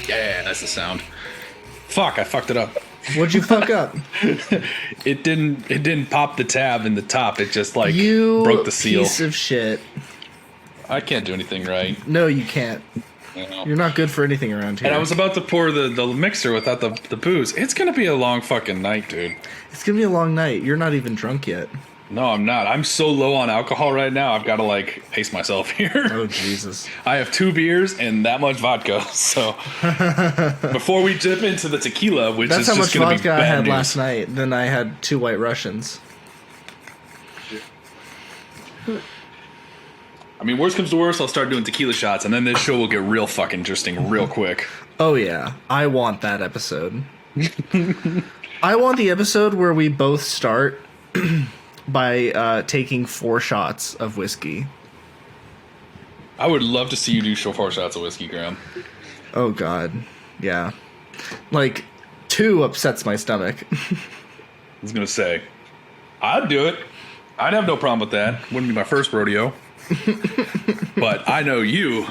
Yeah, that's the sound. Fuck, I fucked it up. What'd you fuck up? It didn't pop the tab in the top. It just like You broke the seal. piece of shit. I can't do anything right. No, you can't. No. You're not good for anything around here. And I was about to pour the mixer without the booze. It's gonna be a long fucking night, dude. It's gonna be a long night. You're not even drunk yet. No, I'm not. I'm so low on alcohol right now. I've got to like pace myself here. Oh Jesus! I have 2 beers and that much vodka. So before we dip into the tequila, which That's is how just much going to be vodka I bad had news. last night. Then I had 2 White Russians. I mean, worst comes to worst, I'll start doing tequila shots, and then this show will get real fucking interesting real quick. Oh yeah, I want that episode. I want the episode where we both start by taking 4 shots of whiskey. I would love to see you do 4 shots of whiskey, Graham. Oh god, yeah. Like 2 upsets my stomach. I was going to say, I'd do it. I'd have no problem with that. Wouldn't be my first rodeo. But I know you,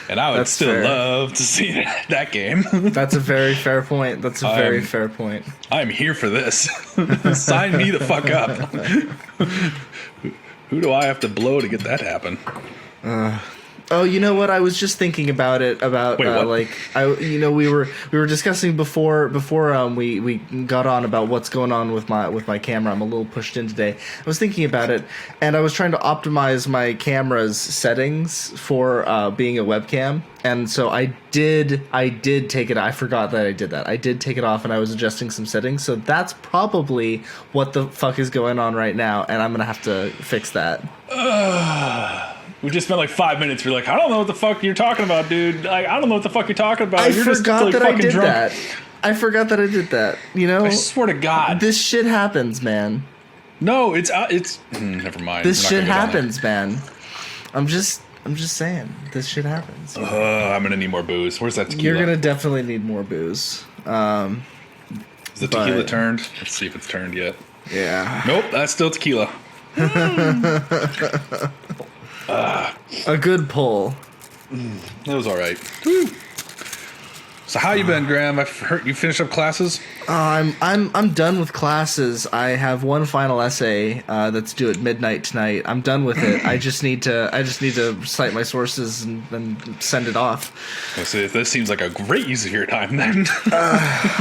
and I would That's still fair. love to see that game. That's a very fair point. That's a very fair point. I'm here for this. Sign me the fuck up. Who do I have to blow to get that happen? Oh, you know what? I was just thinking about it. About Wait, what? we were discussing before we got on about what's going on with my camera. I'm a little pushed in today. I was thinking about it, and I was trying to optimize my camera's settings for being a webcam. And so I did take it. I forgot that I did that. I did take it off, and I was adjusting some settings. So that's probably what the fuck is going on right now, and I'm gonna have to fix that. We just spent like 5 minutes. We're like, I don't know what the fuck you're talking about, dude. Like, I don't know what the fuck you're talking about. You're forgot just like that I fucking did drunk. that. I forgot that I did that. You know, I swear to God. this shit happens, man. No, it's never mind. This We're shit not gonna go down happens, man. I'm just saying, this shit happens. there. I'm gonna need more booze. Where's that tequila? You're gonna definitely need more booze. Is the tequila but- turned? Let's see if it's turned yet. Yeah, Nope, that's still tequila. a good pull. That was all right. Woo. So how you been, Graham? I've heard you finished up classes. I'm done with classes. I have one final essay that's due at midnight tonight. I'm done with it. I just need to cite my sources and send it off. Let's see, this seems like a great use of your time then.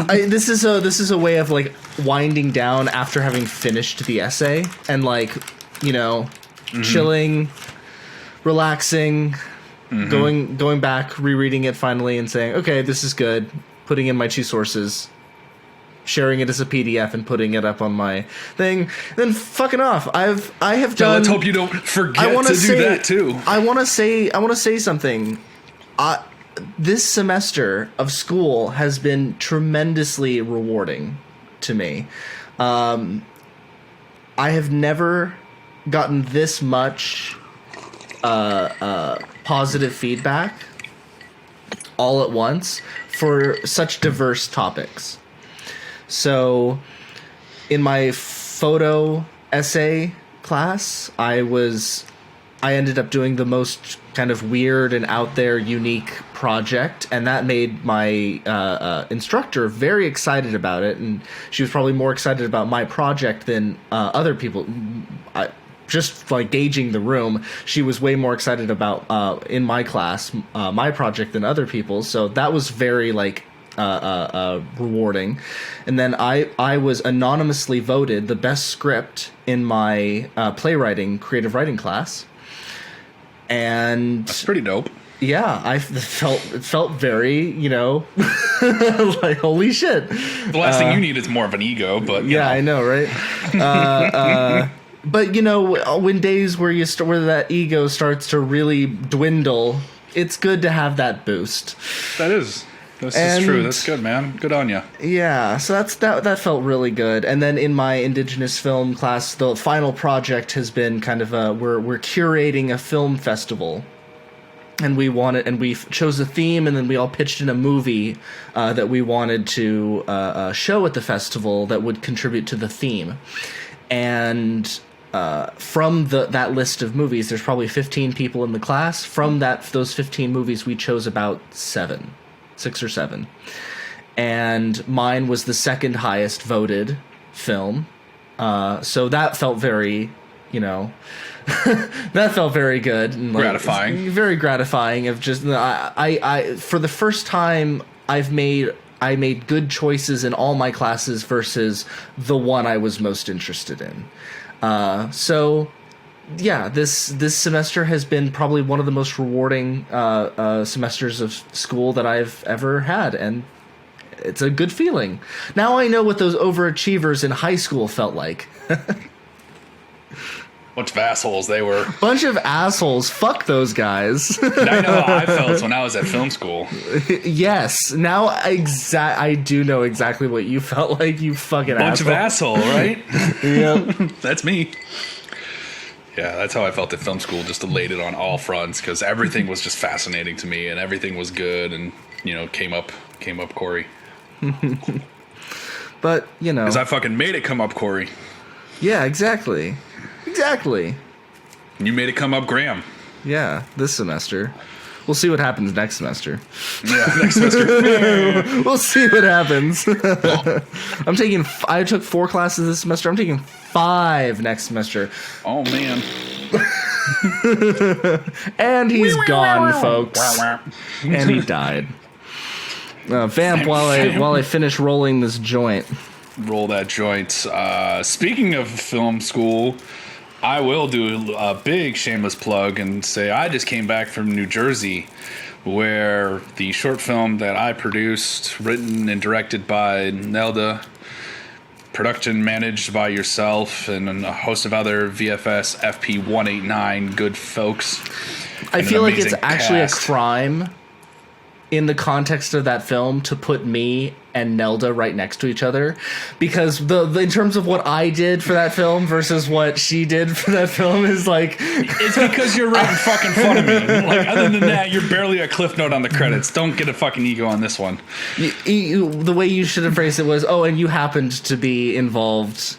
This is a way of like winding down after having finished the essay and like, you know, chilling, relaxing, going back, rereading it finally and saying, okay, this is good, putting in my 2 sources, sharing it as a PDF and putting it up on my thing, then fucking off. I have done. Let's hope you don't forget I want to to do that too. I want to say something. This semester of school has been tremendously rewarding to me. I have never gotten this much positive feedback all at once for such diverse topics. So, in my photo essay class, I ended up doing the most kind of weird and out there unique project, and that made my instructor very excited about it, and she was probably more excited about my project than other people. Just like gauging the room, she was way more excited about in my class my project than other people's, so that was very like rewarding. And then I was anonymously voted the best script in my creative writing class. And That's pretty dope. yeah, it felt very, you know, like holy shit. The last thing you need is more of an ego, but you Yeah, know. I know, right? But you know, when days where where that ego starts to really dwindle, it's good to have that boost. This is And- true. That's good, man. Good on you. Yeah, so that felt really good. And then in my indigenous film class, the final project has been kind of we're curating a film festival, and we chose a theme, and then we all pitched in a movie that we wanted to show at the festival that would contribute to the theme. And from that list of movies, there's probably 15 people in the class. From those 15 movies, we chose about 7. 6 or 7. And mine was the second highest voted film. So that felt very, that felt very good. And gratifying. Very gratifying of just, I for the first time I made good choices in all my classes versus the one I was most interested in. So yeah, this semester has been probably one of the most rewarding semesters of school that I've ever had, and it's a good feeling. Now I know what those overachievers in high school felt like. Bunch of assholes they were. Bunch of assholes. Fuck those guys. I know how I felt when I was at film school. Yes. Now I do know exactly what you felt like, you fucking Bunch asshole. of asshole, right? Yep. That's me. Yeah, that's how I felt at film school, just elated on all fronts, because everything was just fascinating to me, and everything was good, and, came up Cory. But, Because I fucking made it come up, Cory. Yeah, exactly. Exactly. You made it come up, Graham. Yeah, this semester. We'll see what happens next semester. Yeah, next semester. We'll see what happens. I took 4 classes this semester. I'm taking 5 next semester. Oh, man. And he's gone, folks. And he died. Vamp while I finish rolling this joint. Roll that joint. Speaking of film school, I will do a big shameless plug and say I just came back from New Jersey, where the short film that I produced, written and directed by Nelda, production managed by yourself and a host of other VFS FP 189 good folks. I feel like it's actually cast. a crime in the context of that film to put me and Nelda right next to each other, because the in terms of what I did for that film versus what she did for that film is like, it's because you're right in fucking front of me. Like, other than that, you're barely a cliff note on the credits. Don't get a fucking ego on this one. the way you should have phrased it was, oh, and you happened to be involved.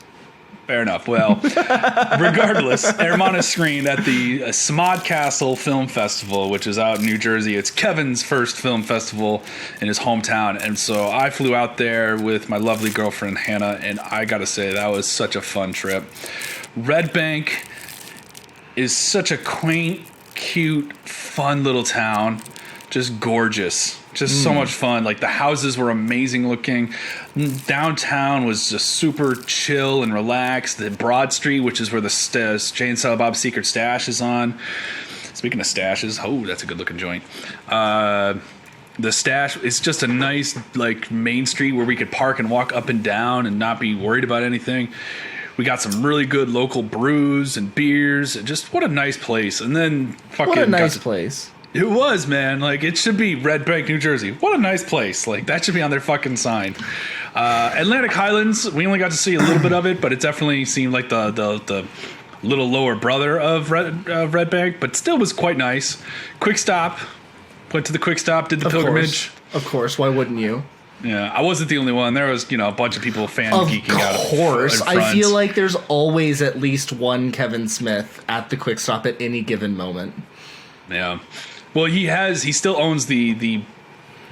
Fair enough. Well, regardless, Hermana screened at the Smodcastle Film Festival, which is out in New Jersey. It's Kevin's first film festival in his hometown. And so I flew out there with my lovely girlfriend, Hannah, and I got to say, that was such a fun trip. Red Bank is such a quaint, cute, fun little town. Just gorgeous. Just so much fun. Like, the houses were amazing looking. Downtown was just super chill and relaxed. The Broad Street, which is where the Jane Silent Bob's Secret Stash is on. Speaking of stashes, that's a good looking joint. The Stash is just a nice, like, main street where we could park and walk up and down and not be worried about anything. We got some really good local brews and beers. And just what a nice place. And then fucking What a nice place. It was, man. Like, it should be Red Bank, New Jersey. What a nice place. Like, that should be on their fucking sign. Atlantic Highlands, we only got to see a little bit of it, but it definitely seemed like the little lower brother of Red Bank, but still was quite nice. Quick Stop. Went to the Quick Stop, did the pilgrimage. Of course, why wouldn't you? Yeah, I wasn't the only one. There was, a bunch of people geeking out. Of course. I feel like there's always at least one Kevin Smith at the Quick Stop at any given moment. Yeah. Well, he still owns the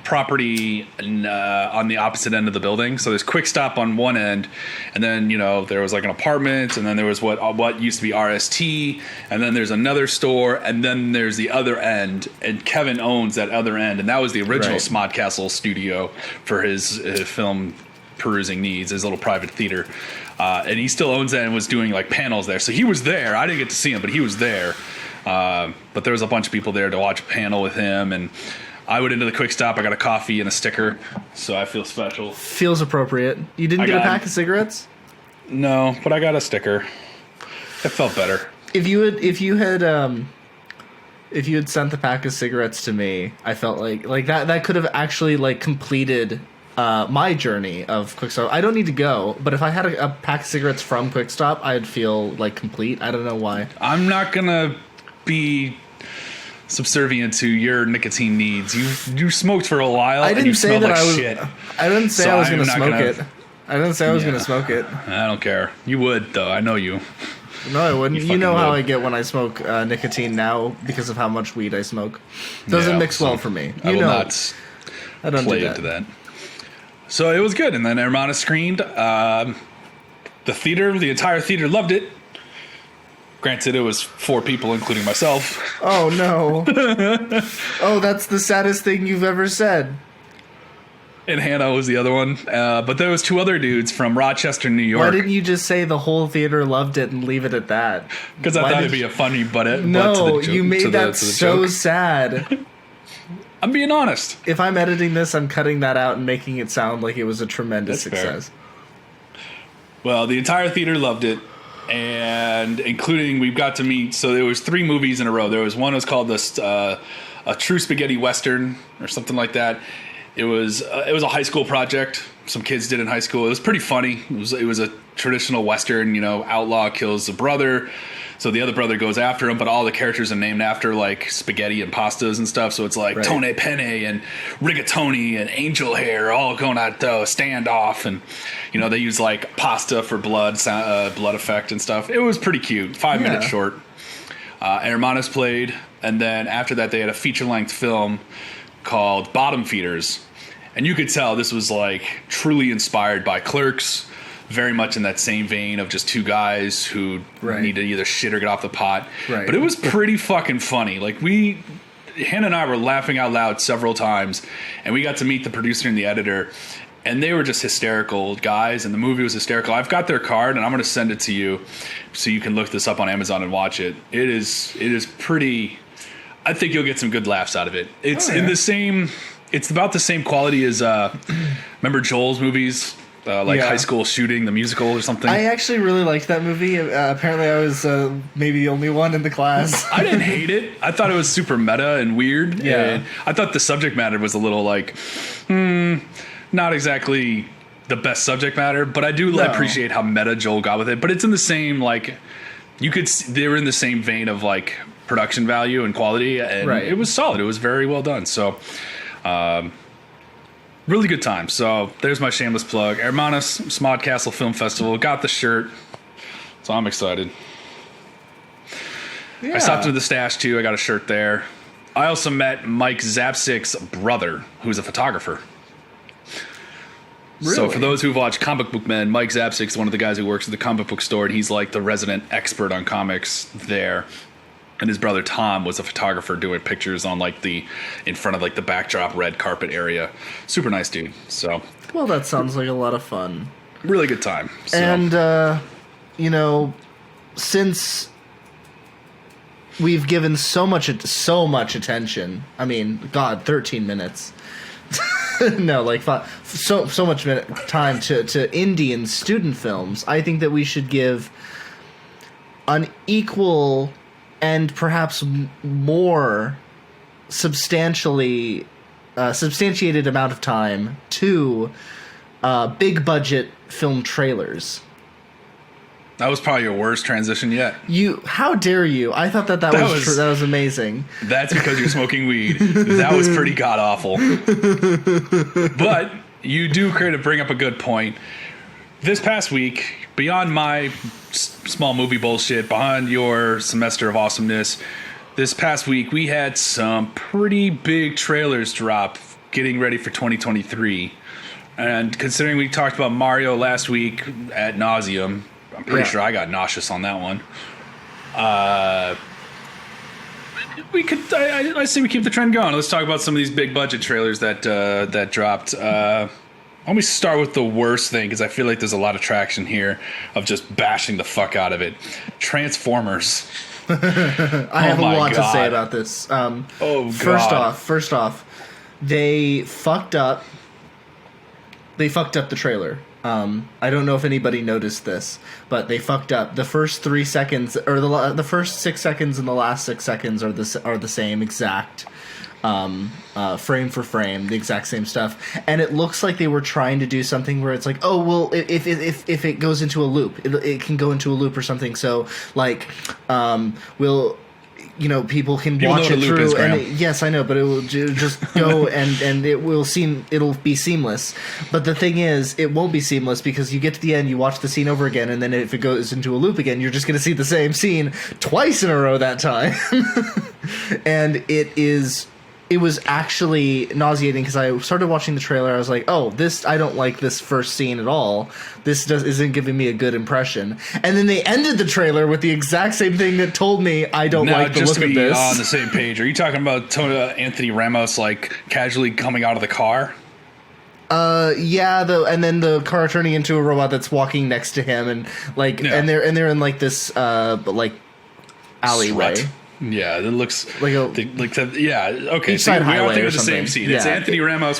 property on the opposite end of the building. So there's Quick Stop on one end, and then there was like an apartment, and then there was what used to be RST, and then there's another store, and then there's the other end, and Kevin owns that other end, and that was the original Smodcastle studio for his film perusing needs, his little private theater, and he still owns that and was doing like panels there. So he was there. I didn't get to see him, but he was there. But there was a bunch of people there to watch a panel with him, and I went into the Quick Stop. I got a coffee and a sticker, so I feel special. Feels appropriate. You didn't get a pack of cigarettes? No, but I got a sticker. It felt better. If you had sent the pack of cigarettes to me, I felt like that could have actually like completed my journey of Quick Stop. I don't need to go, but if I had a pack of cigarettes from Quick Stop, I'd feel like complete. I don't know why. I'm not gonna be subservient to your nicotine needs. You smoked for a while. I didn't and you say smelled that like I was. shit. I didn't say I was going to smoke it. I didn't say I was going to smoke it. I don't care. You would though. I know you. No, I wouldn't. You know how would. I get when I smoke nicotine now because of how much weed I smoke. Doesn't mix well for me. I I don't play do into that. So it was good. And then Hermana screened. The entire theater loved it. Granted, it was 4 people, including myself. Oh, no. Oh, that's the saddest thing you've ever said. And Hannah was the other one. But there was 2 other dudes from Rochester, New York. Why didn't you just say the whole theater loved it and leave it at that? Because I thought it'd be a funny butt. No, you made that so sad. I'm being honest. If I'm editing this, I'm cutting that out and making it sound like it was a tremendous success. Fair. Well, the entire theater loved it. And including, we've got to meet, so there was 3 movies in a row. There was one that was called A True Spaghetti Western or something like that. It was a high school project. Some kids did in high school. It was pretty funny. It was a traditional Western, outlaw kills a brother. So the other brother goes after him, but all the characters are named after like spaghetti and pastas and stuff. So it's like Tone Penne and Rigatoni and Angel Hair all going at standoff. And, they use like pasta for blood effect and stuff. It was pretty cute. 5 minutes short. Hermanas played. And then after that, they had a feature-length film called Bottom Feeders. And you could tell this was like truly inspired by Clerks. Very much in that same vein of just 2 guys who need to either shit or get off the pot. Right. But it was pretty fucking funny. Like Hannah and I were laughing out loud several times, and we got to meet the producer and the editor, and they were just hysterical guys, and the movie was hysterical. I've got their card, and I'm going to send it to you so you can look this up on Amazon and watch it. It is pretty. I think you'll get some good laughs out of it. It's It's about the same quality as remember Joel's movies. High School Shooting, the musical or something. I actually really liked that movie. Apparently I was maybe the only one in the class. I didn't hate it. I thought it was super meta and weird. Yeah. And I thought the subject matter was a little not exactly the best subject matter, but I do appreciate how meta Joel got with it. But it's in the same, they were in the same vein of like production value and quality, and it was solid. It was very well done. So, really good time. So there's my shameless plug. Hermanas Smodcastle Film Festival. Got the shirt. So I'm excited. Yeah. I stopped into the stash too. I got a shirt there. I also met Mike Zapsik's brother, who's a photographer. Really? So for those who've watched Comic Book Men, Mike Zapsik's one of the guys who works at the comic book store, and he's like the resident expert on comics there. And his brother Tom was a photographer doing pictures on in front of the backdrop red carpet area. Super nice dude. So well, that sounds like a lot of fun. Really good time. So. And since we've given so much attention, I mean, God, 13 minutes. No, so much time to indie and student films. I think that we should give an equal and perhaps more substantiated amount of time to big budget film trailers. That was probably your worst transition yet. How dare you? I thought that was amazing. That's because you're smoking weed. That was pretty god awful. But you do bring up a good point. This past week, beyond my small movie bullshit, behind your semester of awesomeness, this past week we had some pretty big trailers drop getting ready for 2023. And considering we talked about Mario last week ad nauseum, I'm pretty sure I got nauseous on that one. I say we keep the trend going. Let's talk about some of these big budget trailers that dropped. Let me start with the worst thing, because I feel like there's a lot of traction here of just bashing the fuck out of it. Transformers. I have a lot to say about this. First off, they fucked up the trailer. I don't know if anybody noticed this, but they fucked up. The first 3 seconds, or the first 6 seconds and the last 6 seconds are the same exact. Frame for frame, the exact same stuff, and it looks like they were trying to do something where it's like, oh well, if it goes into a loop, it can go into a loop or something. So people can watch it through, and yes, I know, but it will just go and it'll be seamless. But the thing is, it won't be seamless because you get to the end, you watch the scene over again, and then if it goes into a loop again, you're just going to see the same scene twice in a row that time, and it is it was actually nauseating because I started watching the trailer. I was like, "Oh, I don't like this first scene at all. This isn't giving me a good impression." And then they ended the trailer with the exact same thing that told me I don't like the look of this. Just to be on the same page, are you talking about Anthony Ramos like casually coming out of the car? Yeah, and then the car turning into a robot that's walking next to him, and like, and they're in like this like alleyway. Strut. Yeah, it looks like yeah. Okay, each side highway we all think or of the something. same scene. Yeah. It's Anthony Ramos,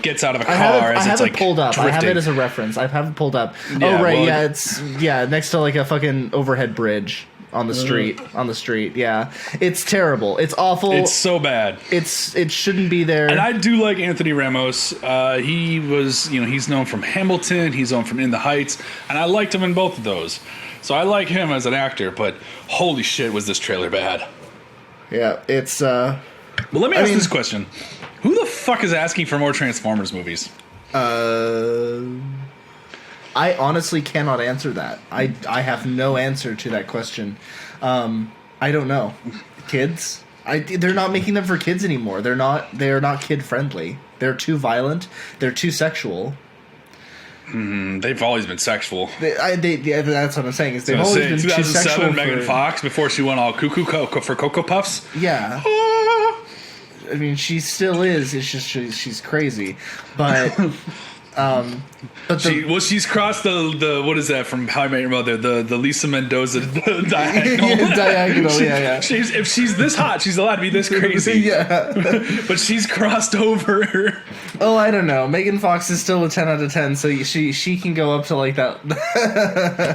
gets out of a car. I have it pulled up. Drifting. I have it as a reference. I have it pulled up. Yeah, oh right, well, it's next to like a fucking overhead bridge on the street. On the street, yeah, it's terrible. It's awful. It's so bad. It shouldn't be there. And I do like Anthony Ramos. He was, he's known from Hamilton. He's known from In the Heights, and I liked him in both of those. So I like him as an actor. But holy shit, was this trailer bad? Yeah, it's. Well, let me ask this question: who the fuck is asking for more Transformers movies? I honestly cannot answer that. I have no answer to that question. I don't know. Kids? They're not making them for kids anymore. They're not kid friendly. They're too violent. They're too sexual. They've always been sexual. That's what I'm saying. Is they've always been too sexual. 2007, Megan Fox, before she went all cuckoo for Cocoa Puffs. Yeah. I mean, she still is. It's just she's crazy, but she's crossed the what is that from How I Met Your Mother, the Lisa Mendoza diagonal. Diagonal, yeah. If she's this hot, she's allowed to be this crazy. Yeah, but she's crossed over. Oh, I don't know. Megan Fox is still a 10 out of 10, so she can go up to like that.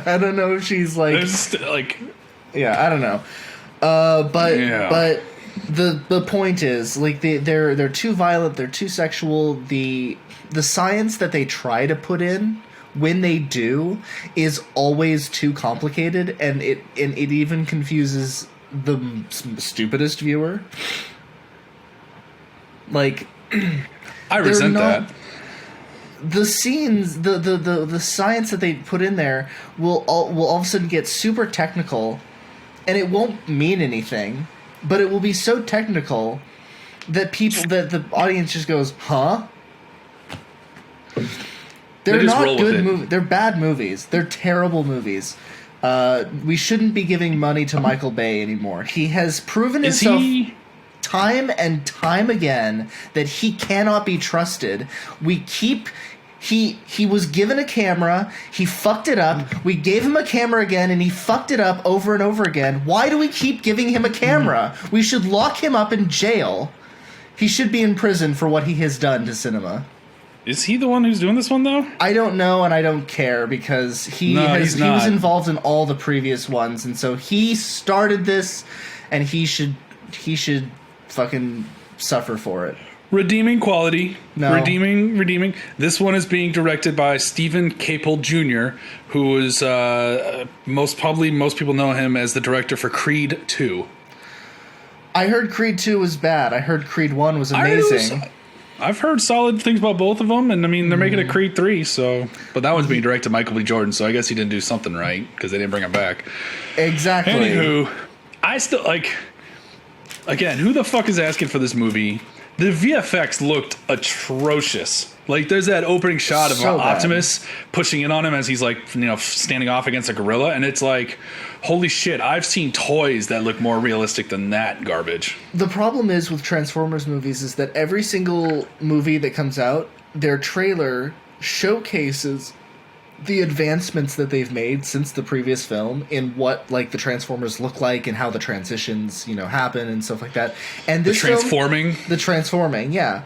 I don't know if she's like yeah, I don't know. But the point is, like, they're too violent, they're too sexual. The science that they try to put in when they do is always too complicated, and it even confuses the stupidest viewer. Like, I resent that. The scenes, the science that they put in there will all of a sudden get super technical, and it won't mean anything, but it will be so technical that the audience just goes, huh? They're not good movies. They're bad movies. They're terrible movies. We shouldn't be giving money to Michael Bay anymore. He has proven himself time and time again that he cannot be trusted. He was given a camera, he fucked it up, we gave him a camera again, and he fucked it up over and over again. Why do we keep giving him a camera? We should lock him up in jail. He should be in prison for what he has done to cinema. Is he the one who's doing this one, though? I don't know, and I don't care, because he was involved in all the previous ones, and so he started this, and he should fucking suffer for it. Redeeming quality. No. Redeeming. This one is being directed by Stephen Capel Jr., who is most people know him as the director for Creed 2. I heard Creed 2 was bad. I heard Creed 1 was amazing. I've heard solid things about both of them, and I mean, they're making a Creed 3, so... But that one's being directed by Michael B. Jordan, so I guess he didn't do something right, because they didn't bring him back. Exactly. Anywho, I still, again, who the fuck is asking for this movie? The VFX looked atrocious. Like, there's that opening shot of Optimus pushing in on him as he's, standing off against a gorilla, and it's like, holy shit, I've seen toys that look more realistic than that garbage. The problem is with Transformers movies is that every single movie that comes out, their trailer showcases the advancements that they've made since the previous film in what the Transformers look like and how the transitions happen and stuff like that. And this the transforming, yeah.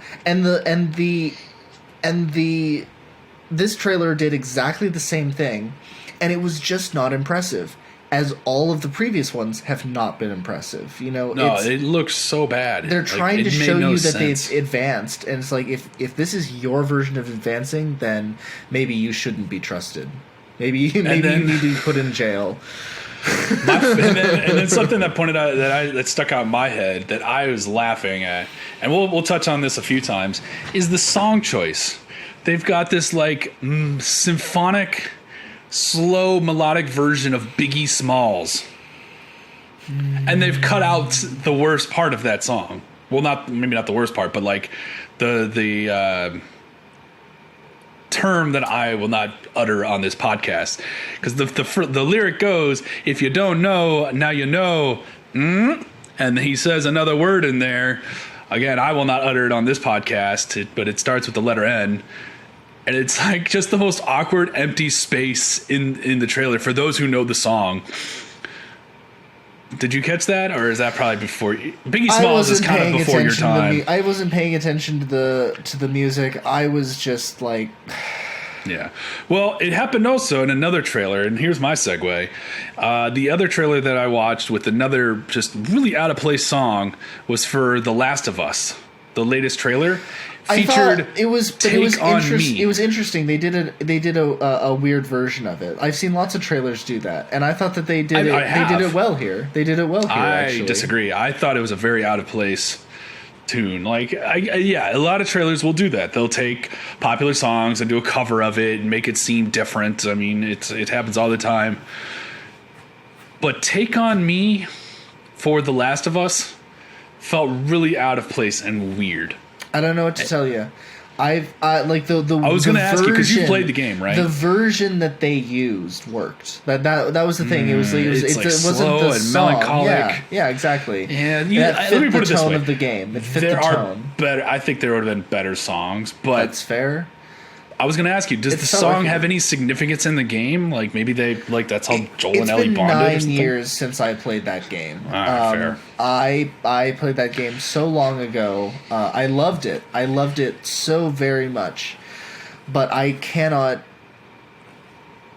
This trailer did exactly the same thing, and it was just not impressive, as all of the previous ones have not been impressive. It looks so bad. They're trying to show you that they've advanced, and it's like, if this is your version of advancing, then maybe you shouldn't be trusted. Maybe you need to be put in jail. and then something that stuck out in my head that I was laughing at, and we'll touch on this a few times, is the song choice. They've got this symphonic, slow, melodic version of Biggie Smalls, and they've cut out the worst part of that song. well, maybe not the worst part, but like the term that I will not utter on this podcast, because the lyric goes, "If you don't know, now you know," and he says another word in there. Again, I will not utter it on this podcast, but it starts with the letter N. And it's like just the most awkward, empty space in the trailer for those who know the song. Did you catch that, or is that probably before Biggie Smalls is kind of before your time? I wasn't paying attention to the music. I was just like, yeah. Well, it happened also in another trailer, and here's my segue. The other trailer that I watched with another just really out of place song was for The Last of Us, the latest trailer. Featured it was interesting. They did a weird version of it. I've seen lots of trailers do that, and I thought that they did it well here. They did it well here. I disagree. I thought it was a very out of place tune. Like, a lot of trailers will do that. They'll take popular songs and do a cover of it and make it seem different. I mean, it happens all the time. But Take On Me for The Last of Us felt really out of place and weird. I don't know what to tell you. I've like the I was going to ask you because you played the game, right? The version that they used worked. That was the thing. It wasn't slow the and song. melancholic. Yeah, exactly. Yeah, let me put it this way. Tone of the game. It fit the tone. I think there would have been better songs, but that's fair. I was going to ask you, does the song have any significance in the game? Like maybe that's how Joel and Ellie bonded. It's been 9 years since I played that game. Fair. I played that game so long ago. I loved it. I loved it so very much. But I cannot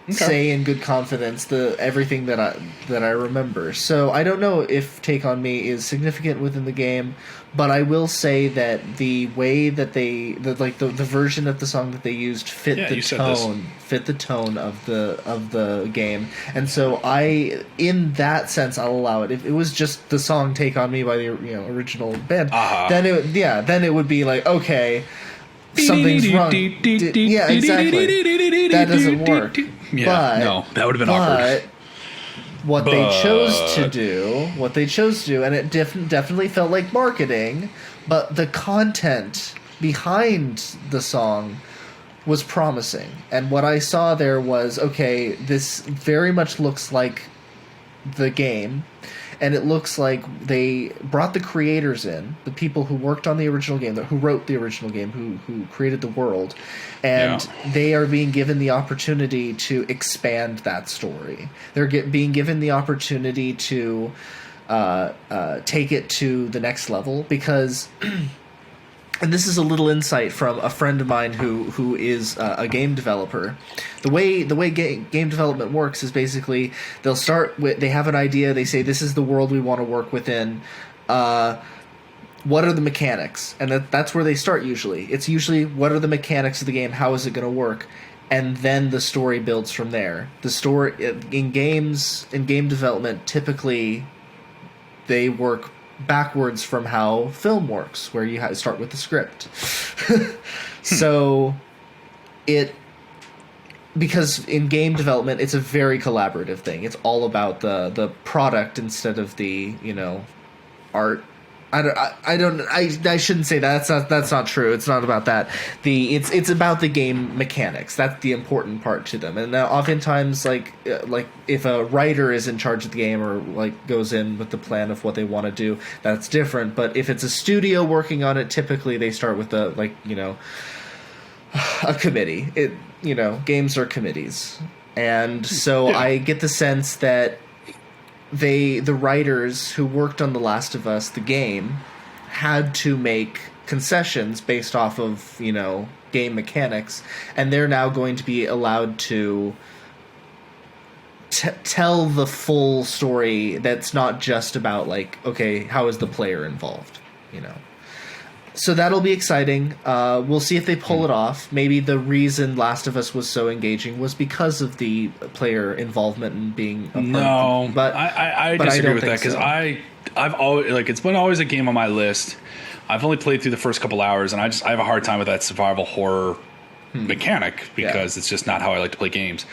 say in good confidence everything that I remember. So I don't know if Take On Me is significant within the game, but I will say that the way that the version of the song that they used fit the tone of the game. And so in that sense I'll allow it. If it was just the song Take On Me by the original band, then it would be like, okay, something's wrong. Yeah, exactly. That doesn't work. Yeah, no, that would have been awkward. What they chose to do, and it definitely felt like marketing, but the content behind the song was promising. And what I saw there was, okay, this very much looks like the game, and it looks like they brought the creators in, the people who worked on the original game, who wrote the original game, who created the world, and they are being given the opportunity to expand that story. They're being given the opportunity to take it to the next level, because... And this is a little insight from a friend of mine who is a game developer. The way game development works is basically they'll start with, they have an idea, they say this is the world we want to work within. What are the mechanics? And that's where they start usually. It's usually what are the mechanics of the game? How is it going to work? And then the story builds from there. The story in game development, typically they work backwards from how film works, where you start with the script. So because in game development it's a very collaborative thing. It's all about the product instead of the art. I shouldn't say that. That's not true. It's not about that. It's about the game mechanics. That's the important part to them. And now oftentimes like if a writer is in charge of the game or like goes in with the plan of what they want to do, that's different. But if it's a studio working on it, typically they start with a committee. Games are committees. And so I get the sense that the writers who worked on The Last of Us, the game, had to make concessions based off of, game mechanics, and they're now going to be allowed to tell the full story that's not just about, okay, how is the player involved, So that'll be exciting. We'll see if they pull it off. Maybe the reason Last of Us was so engaging was because of the player involvement and being a part of it. But I disagree with that, because I've always it's been always a game on my list. I've only played through the first couple hours, and I have a hard time with that survival horror mechanic, because it's just not how I like to play games.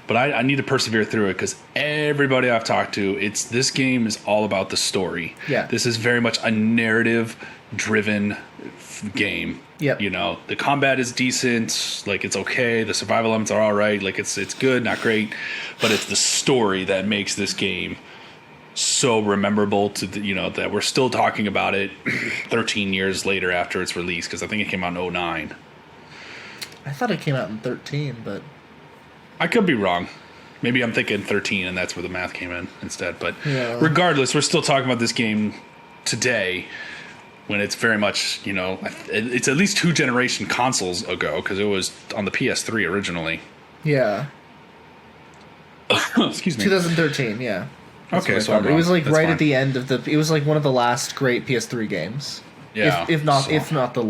But I need to persevere through it, because everybody I've talked to, this game is all about the story. Yeah. This is very much a narrative driven game. Yep. You know, the combat is decent, like it's okay, the survival elements are all right, like it's good, not great, but it's the story that makes this game so rememberable to that we're still talking about it 13 years later after its release, because I think it came out in 2009. I thought it came out in 13, but I could be wrong. Maybe I'm thinking 13 and that's where the math came in instead, but yeah. Regardless, we're still talking about this game today when it's very much, it's at least 2 generation consoles ago, because it was on the PS3 originally. Yeah. Excuse me. 2013, yeah. That's okay, so it was like That's right fine. at the end of it was like one of the last great PS3 games. Yeah. If not the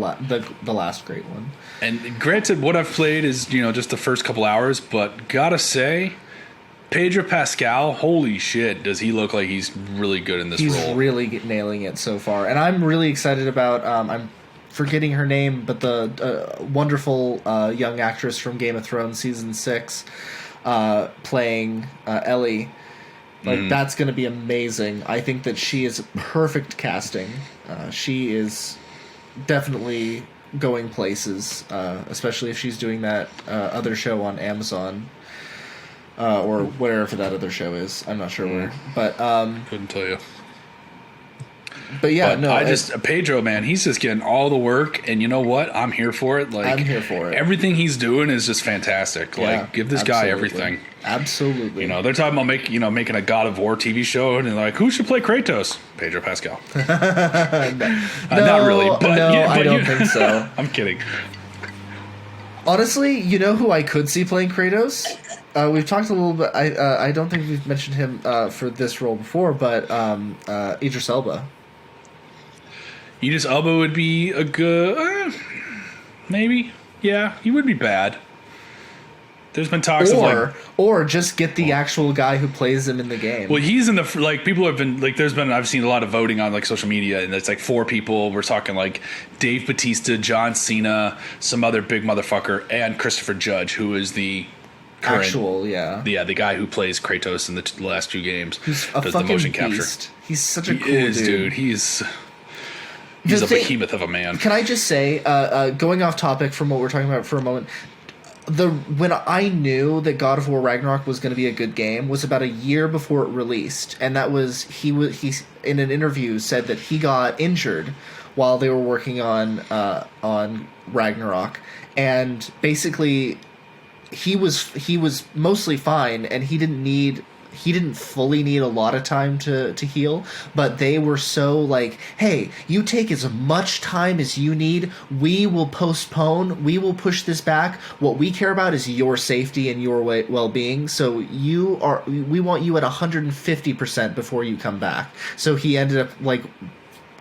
last great one. And granted, what I've played is, just the first couple hours, but gotta say, Pedro Pascal, holy shit, does he look like he's really good in this role. He's really nailing it so far. And I'm really excited about, I'm forgetting her name, but the wonderful young actress from Game of Thrones Season 6 playing Ellie. Like, that's going to be amazing. I think that she is perfect casting. She is definitely going places, especially if she's doing that other show on Amazon. Or wherever that other show is. I'm not sure where. But couldn't tell you. But yeah, Pedro, man, he's just getting all the work, and you know what? I'm here for it. Like, I'm here for it. Everything he's doing is just fantastic. Yeah, like, give this guy everything. Absolutely. They're talking about making a God of War TV show, and they're like, who should play Kratos? Pedro Pascal. Not really, but I don't think so. I'm kidding. Honestly, you know who I could see playing Kratos? We've talked a little bit. I don't think we've mentioned him for this role before, but Idris Elba. Idris Elba would be a good, maybe. Yeah, he would be bad. There's been talks or just get the actual guy who plays him in the game. Well, he's in the people have been I've seen a lot of voting on social media, and it's 4 people. We're talking Dave Bautista, John Cena, some other big motherfucker, and Christopher Judge, who is the current, the guy who plays Kratos in the last 2 games. He's a fucking motion capture. Beast. He's such a cool dude. He's a behemoth of a man. Can I just say, going off topic from what we're talking about for a moment, when I knew that God of War Ragnarok was going to be a good game was about a year before it released, and that was he in an interview said that he got injured while they were working on Ragnarok, and basically he was mostly fine, and he didn't fully need a lot of time to heal, but they were so hey, you take as much time as you need. We will postpone. We will push this back. What we care about is your safety and your well-being. So we want you at 150% before you come back. So he ended up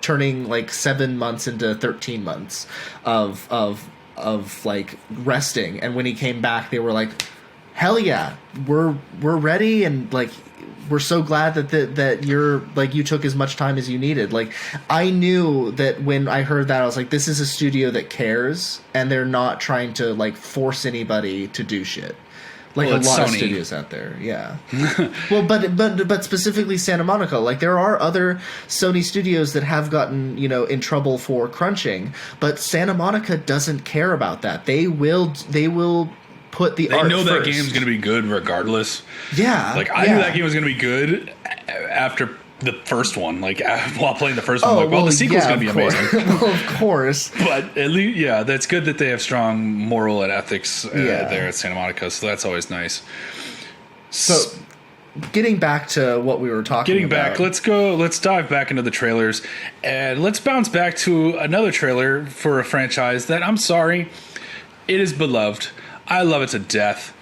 turning 7 months into 13 months of resting. And when he came back, they were like, hell yeah, we're ready, and we're so glad that you're you took as much time as you needed. I knew that when I heard that, I was like, this is a studio that cares, and they're not trying to force anybody to do shit. A lot Sony. Of studios out there, yeah. Well, but specifically Santa Monica. There are other Sony studios that have gotten in trouble for crunching, but Santa Monica doesn't care about that. They will put the art know that first. game's going to be good regardless. Yeah. I knew that game was going to be good after the first one. While playing the first one, the sequel's going to be amazing. Well, of course. But at least, that's good that they have strong moral and ethics there at Santa Monica, so that's always nice. So, getting back to what we were talking about. Let's dive back into the trailers, and let's bounce back to another trailer for a franchise that, I'm sorry, it is beloved. I love it to death,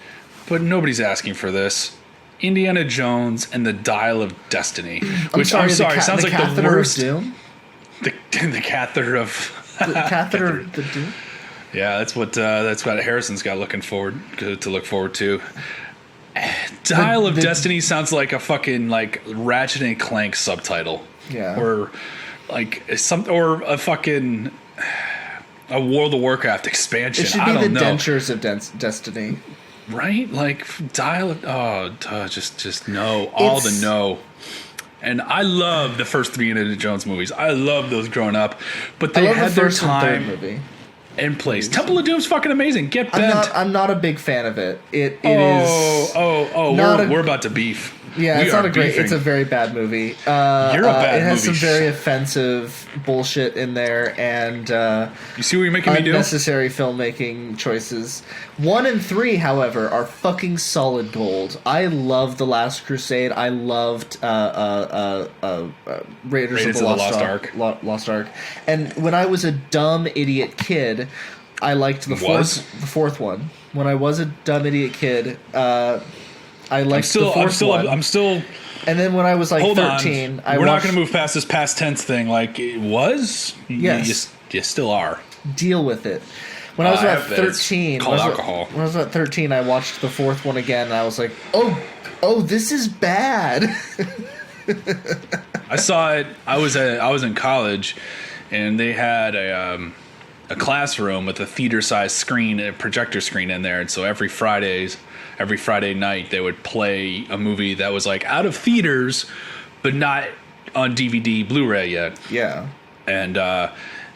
but nobody's asking for this. Indiana Jones and the Dial of Destiny. Which, I'm sorry, sounds like the worst. Of Doom? The catheter of... The catheter of the Doom? Yeah, that's what Harrison's got to look forward to. Dial of Destiny sounds like a fucking Ratchet and Clank subtitle. Yeah. Or a fucking... a World of Warcraft expansion. It should be the Dentures of Destiny. Right? Dial... Oh, just no. All the no. And I love the first 3 Indiana Jones movies. I love those growing up. But I they love had the their first and third time movie. and place. Temple of Doom's fucking amazing. Get bent. I'm not a big fan of it. It is. We're about to beef. Yeah, We it's not are a great. beefing. It's a very bad movie. You're a bad It has movie. some very offensive bullshit in there, and You see what you're making me do? unnecessary filmmaking choices. 1 and 3, however, are fucking solid gold. I loved The Last Crusade. I loved Raiders of the Lost Ark. Lost Ark. And when I was a dumb idiot kid, I liked the fourth one. When I was a dumb idiot kid, I liked the fourth one. I'm still. And then when I was like Hold 13, on. We're not going to move past this past tense thing. Like it was. Yes. You still are. Deal with it. When I was about have this. 13, Called alcohol. When I was about 13, I watched the fourth one again, and I was like, "Oh, this is bad." I saw it. I was in college, and they had a classroom with a theater-sized screen, a projector screen in there, and so every Friday night they would play a movie that was like out of theaters, but not on DVD, Blu-ray yet. Yeah. And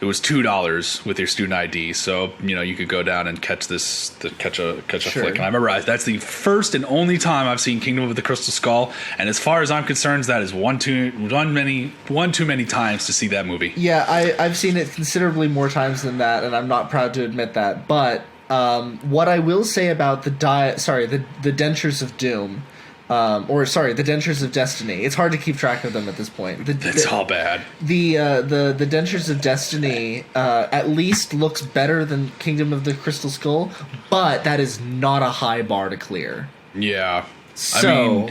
it was $2 with your student ID, so you could go down and catch a flick. And I remember that's the first and only time I've seen Kingdom of the Crystal Skull, and as far as I'm concerned, that is one too many times to see that movie. Yeah, I've seen it considerably more times than that, and I'm not proud to admit that. But what I will say about the Dentures of Doom. The Dentures of Destiny. It's hard to keep track of them at this point. It's all bad. The Dentures of Destiny at least looks better than Kingdom of the Crystal Skull, but that is not a high bar to clear. Yeah. So,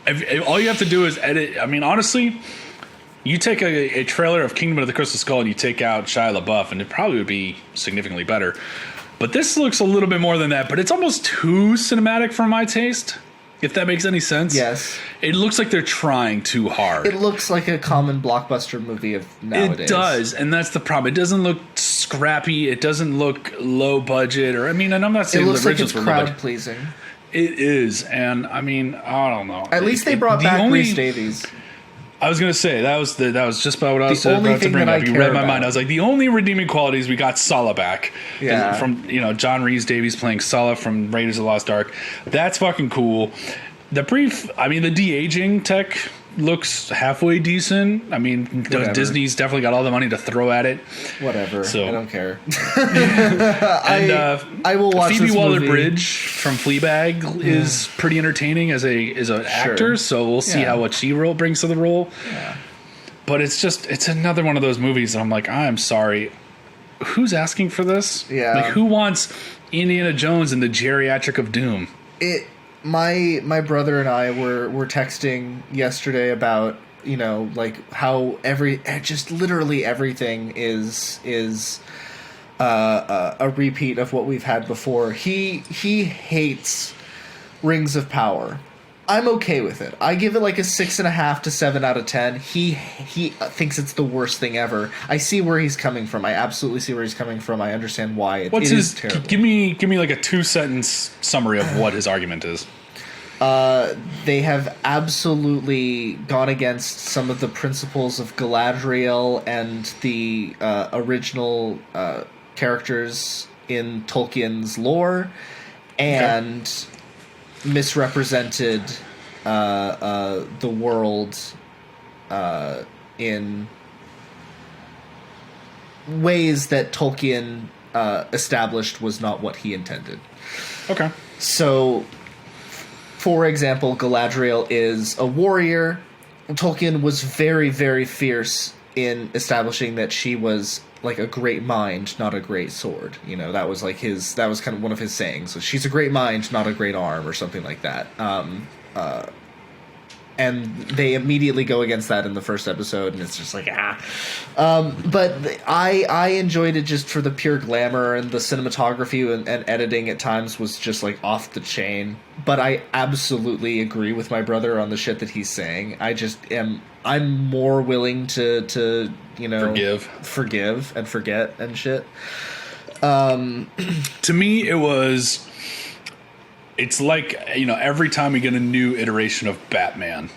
if all you have to do is edit. I mean, honestly, you take a trailer of Kingdom of the Crystal Skull and you take out Shia LaBeouf, and it probably would be significantly better. But this looks a little bit more than that, but it's almost too cinematic for my taste. If that makes any sense. Yes. It looks like they're trying too hard. It looks like a common blockbuster movie of nowadays. It does, and that's the problem. It doesn't look scrappy. It doesn't look low budget. And I'm not saying it looks the like originals it's were crowd low budget. pleasing. It is, and I don't know. At least they brought back Rhys Davies. I was gonna say that was just about what I was about to bring up. You read my mind. I was like, the only redeeming qualities we got Sala back. Yeah. From John Rhys Davies playing Sala from Raiders of the Lost Ark. That's fucking cool. The de-aging tech looks halfway decent. Whatever. Disney's definitely got all the money to throw at it. Whatever. So, I don't care. And I will watch Phoebe this Waller-Bridge from Fleabag is pretty entertaining as an actor. So we'll see what she brings to the role. Yeah. But it's another one of those movies that I'm like, I'm sorry, who's asking for this? Yeah. Like, who wants Indiana Jones and the Geriatric of Doom? My brother and I were texting yesterday about how literally everything is a repeat of what we've had before. He hates Rings of Power. I'm okay with it. I give it like a 6.5 to 7 out of 10. He thinks it's the worst thing ever. I see where he's coming from. I absolutely see where he's coming from. I understand why it is terrible. Give me like a 2-sentence summary of what his argument is. They have absolutely gone against some of the principles of Galadriel and the original characters in Tolkien's lore, and misrepresented the world in ways that Tolkien established was not what he intended. Okay. So, for example, Galadriel is a warrior. Tolkien was very, very fierce in establishing that she was like a great mind, not a great sword. That was kind of one of his sayings. So she's a great mind, not a great arm, or something like that. And they immediately go against that in the first episode, and it's just like, But I enjoyed it just for the pure glamour, and the cinematography and editing at times was just like off the chain. But I absolutely agree with my brother on the shit that he's saying. I'm more willing to forgive and forget and shit. To me, it's like, every time we get a new iteration of Batman,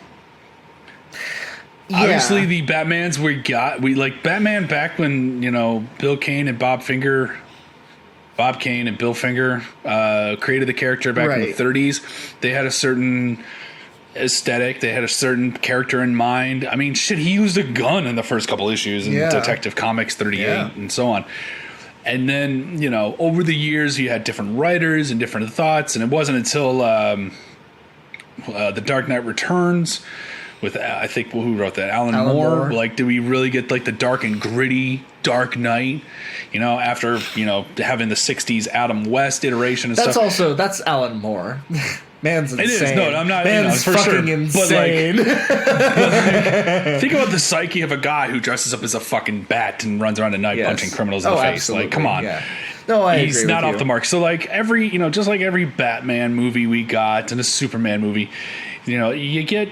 Obviously, the Batmans we like Batman back when Bill Kane and Bob Kane and Bill Finger created the character back in the 30s. They had a certain aesthetic. They had a certain character in mind. I mean, shit, he used a gun in the first couple issues in Detective Comics 38 and so on. And then, over the years, you had different writers and different thoughts. And it wasn't until The Dark Knight Returns with, I think, who wrote that? Alan Moore. Like, did we really get, like, the dark and gritty Dark Knight? After, having the 60s Adam West iteration and stuff. That's Alan Moore. Man's insane. It is. No, I'm not. Man's for fucking sure. insane. But think about the psyche of a guy who dresses up as a fucking bat and runs around at night punching criminals in the face. Absolutely. Like, come on. Yeah. No, He's not off the mark. So, like, just like every Batman movie we got and a Superman movie, you get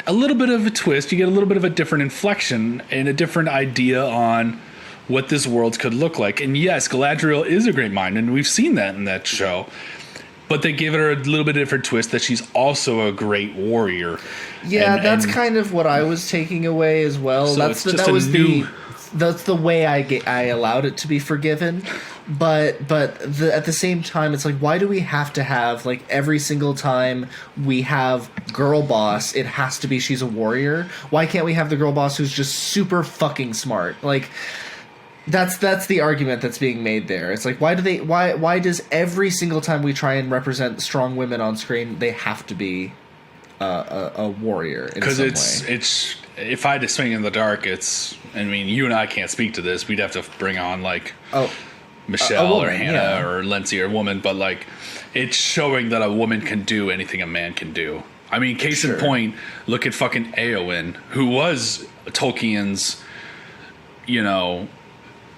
a little bit of a twist. You get a little bit of a different inflection and a different idea on what this world could look like. And yes, Galadriel is a great mind, and we've seen that in that show. But they gave her a little bit of a different twist that she's also a great warrior. Yeah, that's kind of what I was taking away as well. So that's the way I allowed it to be forgiven. But at the same time, it's like, why do we have to have, like, every single time we have girl boss, it has to be she's a warrior? Why can't we have the girl boss who's just super fucking smart? Like, that's the argument that's being made there. It's like, why does every single time we try and represent strong women on screen, they have to be a warrior in some way? Because it's if I had to swing in the dark, you and I can't speak to this. We'd have to bring on like Michelle woman, or Hannah or Lindsay or a woman, but like it's showing that a woman can do anything a man can do. I mean, case in point, look at fucking Éowyn, who was Tolkien's,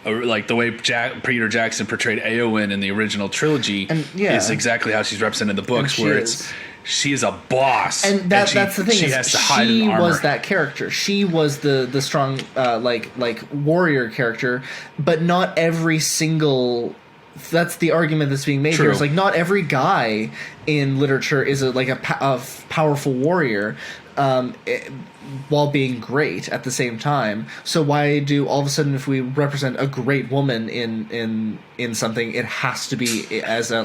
like the way Peter Jackson portrayed Éowyn in the original trilogy is exactly how she's represented in the books, where she is a boss, and that's the thing. She has to hide in armor. She was that character. She was the strong like warrior character, but not every single. That's the argument that's being made here. It's like not every guy in literature is a powerful warrior. While being great at the same time. So why do all of a sudden, if we represent a great woman in something, it has to be as a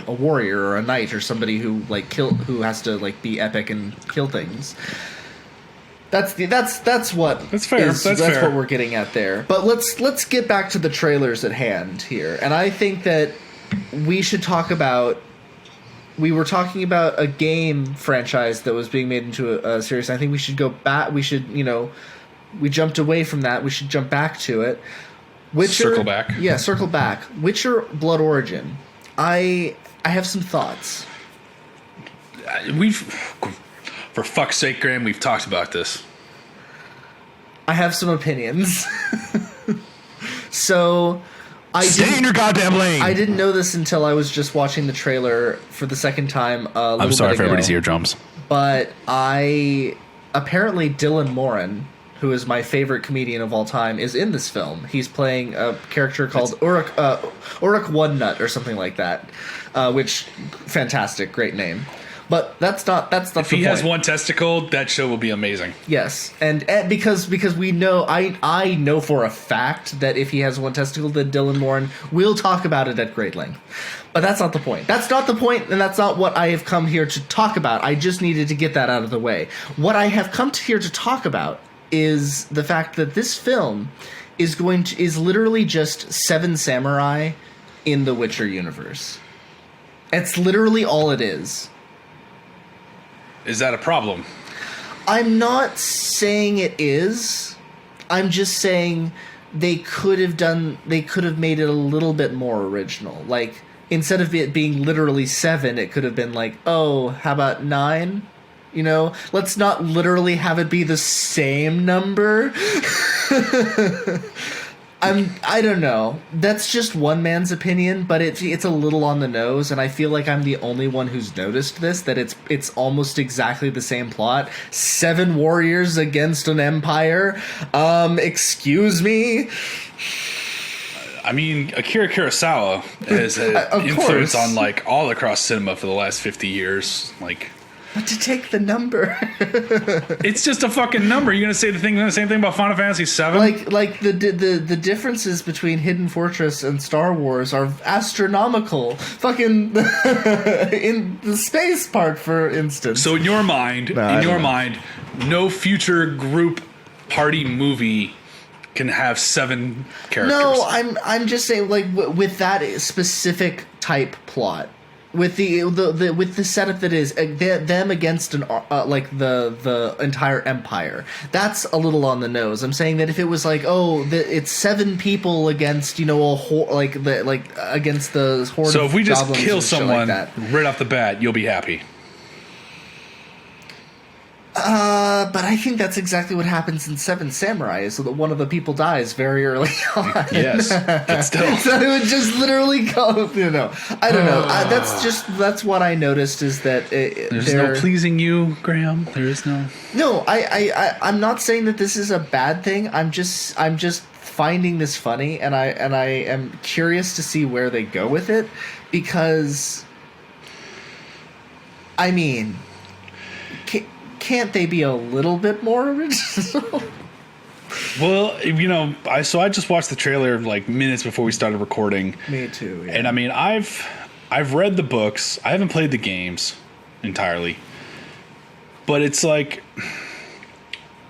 warrior or a knight or somebody who who has to like be epic and kill things? That's fair. That's what we're getting at there. But let's get back to the trailers at hand here. And I think that we should talk about. We were talking about a game franchise that was being made into a series. I think we should go back. We should, we jumped away from that. We should jump back to it. Circle back. Yeah, circle back. Witcher Blood Origin. I have some thoughts. For fuck's sake, Graham, we've talked about this. I have some opinions. So... Stay in your goddamn lane. I didn't know this until I was just watching the trailer for the second time. I'm sorry for everybody's eardrums. But apparently Dylan Moran, who is my favorite comedian of all time, is in this film. He's playing a character called Uruk One Nut or something like that, which fantastic, great name. But that's not the point. If he has one testicle, that show will be amazing. Yes, and because we know, I know for a fact that if he has one testicle, then Dylan Moran will talk about it at great length. But that's not the point. That's not the point, and that's not what I have come here to talk about. I just needed to get that out of the way. What I have come here to talk about is the fact that this film is literally just Seven Samurai in the Witcher universe. It's literally all it is. Is that a problem? I'm not saying it is. I'm just saying they could have made it a little bit more original. Like, instead of it being literally 7, it could have been like, oh, how about 9? Let's not literally have it be the same number. I don't know. That's just one man's opinion, but it's a little on the nose, and I feel like I'm the only one who's noticed this, that it's almost exactly the same plot. 7 warriors against an empire. Excuse me? I mean, Akira Kurosawa has an influence on, like, all across cinema for the last 50 years. Like, But to take the number, It's just a fucking number. You're gonna say the same thing about Final Fantasy VII? like the differences between Hidden Fortress and Star Wars are astronomical. Fucking in the space part, for instance. So in your mind, no future group party movie can have 7 characters. No, I'm just saying, like, with that specific type plot, with the with the setup that is them against an like the entire empire, that's a little on the nose. I'm saying that if it was like, it's 7 people against against the horde. So if we just goblins kill and shit someone like that. right off the bat, you'll be happy. But I think that's exactly what happens in Seven Samurai, so that one of the people dies very early on. Yes, but still. So it would just literally go, I don't know. That's what I noticed, is that there's no pleasing you, Graham. There is no. No, I'm not saying that this is a bad thing. I'm just finding this funny, and I am curious to see where they go with it, because, I mean, can't they be a little bit more original? Well, I just watched the trailer like minutes before we started recording. Me too. Yeah. And I mean, I've read the books. I haven't played the games entirely, but it's like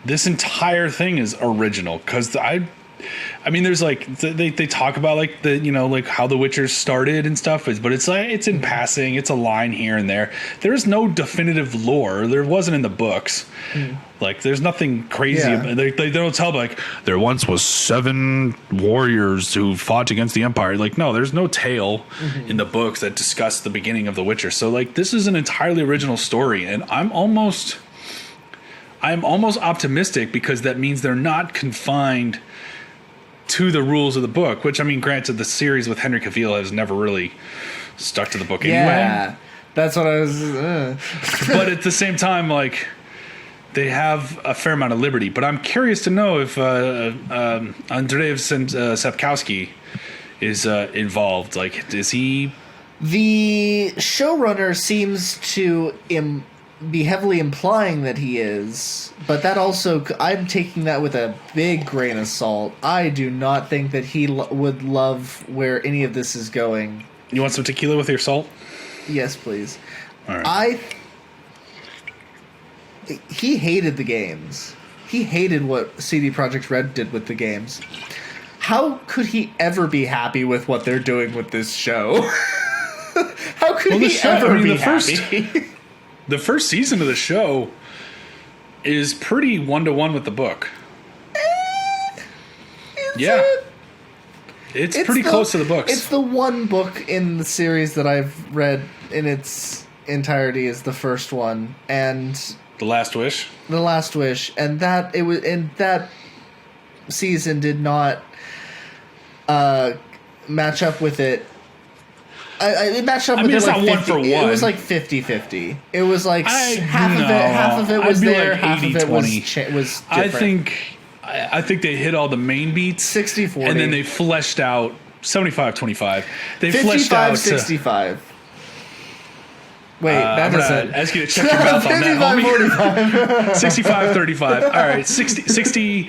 this entire thing is original, because I mean, there's like they talk about like the like how The Witcher started and stuff, but it's like it's in passing. It's a line here and there. There's no definitive lore. There wasn't in the books. Like there's nothing crazy. Yeah. They don't tell like there once was 7 warriors who fought against the Empire. Like no, there's no tale in the books that discuss the beginning of The Witcher. So like this is an entirely original story, and I'm almost optimistic, because that means they're not confined to the rules of the book, which, I mean, granted, the series with Henry Cavill has never really stuck to the book anyway. Yeah, that's what I was... But at the same time, like, they have a fair amount of liberty. But I'm curious to know if Andrzej Sapkowski is involved. Like, is he... The showrunner seems to be heavily implying that he is, but that also, I'm taking that with a big grain of salt. I do not think that he would love where any of this is going. You want some tequila with your salt? Yes, please. All right. He hated the games. He hated what CD Projekt Red did with the games. How could he ever be happy with what they're doing with this show? How could he ever be happy? The first season of the show is pretty 1-to-1 with the book. Yeah. It's pretty close to the books. It's the one book in the series that I've read in its entirety is the first one, and The Last Wish. The Last Wish, and that season did not match up with it. It matched up with it's it like not 50, 1 for 1. It was like 50-50. It was like half of it was I'd be there, like half 80, of it 20. was different. I think they hit all the main beats. 60-40. And then they fleshed out 75-25. They fleshed out 55-65. Wait, that I'm doesn't... gonna ask you to check your mouth on that, homie. 65-35. All right, 60-40?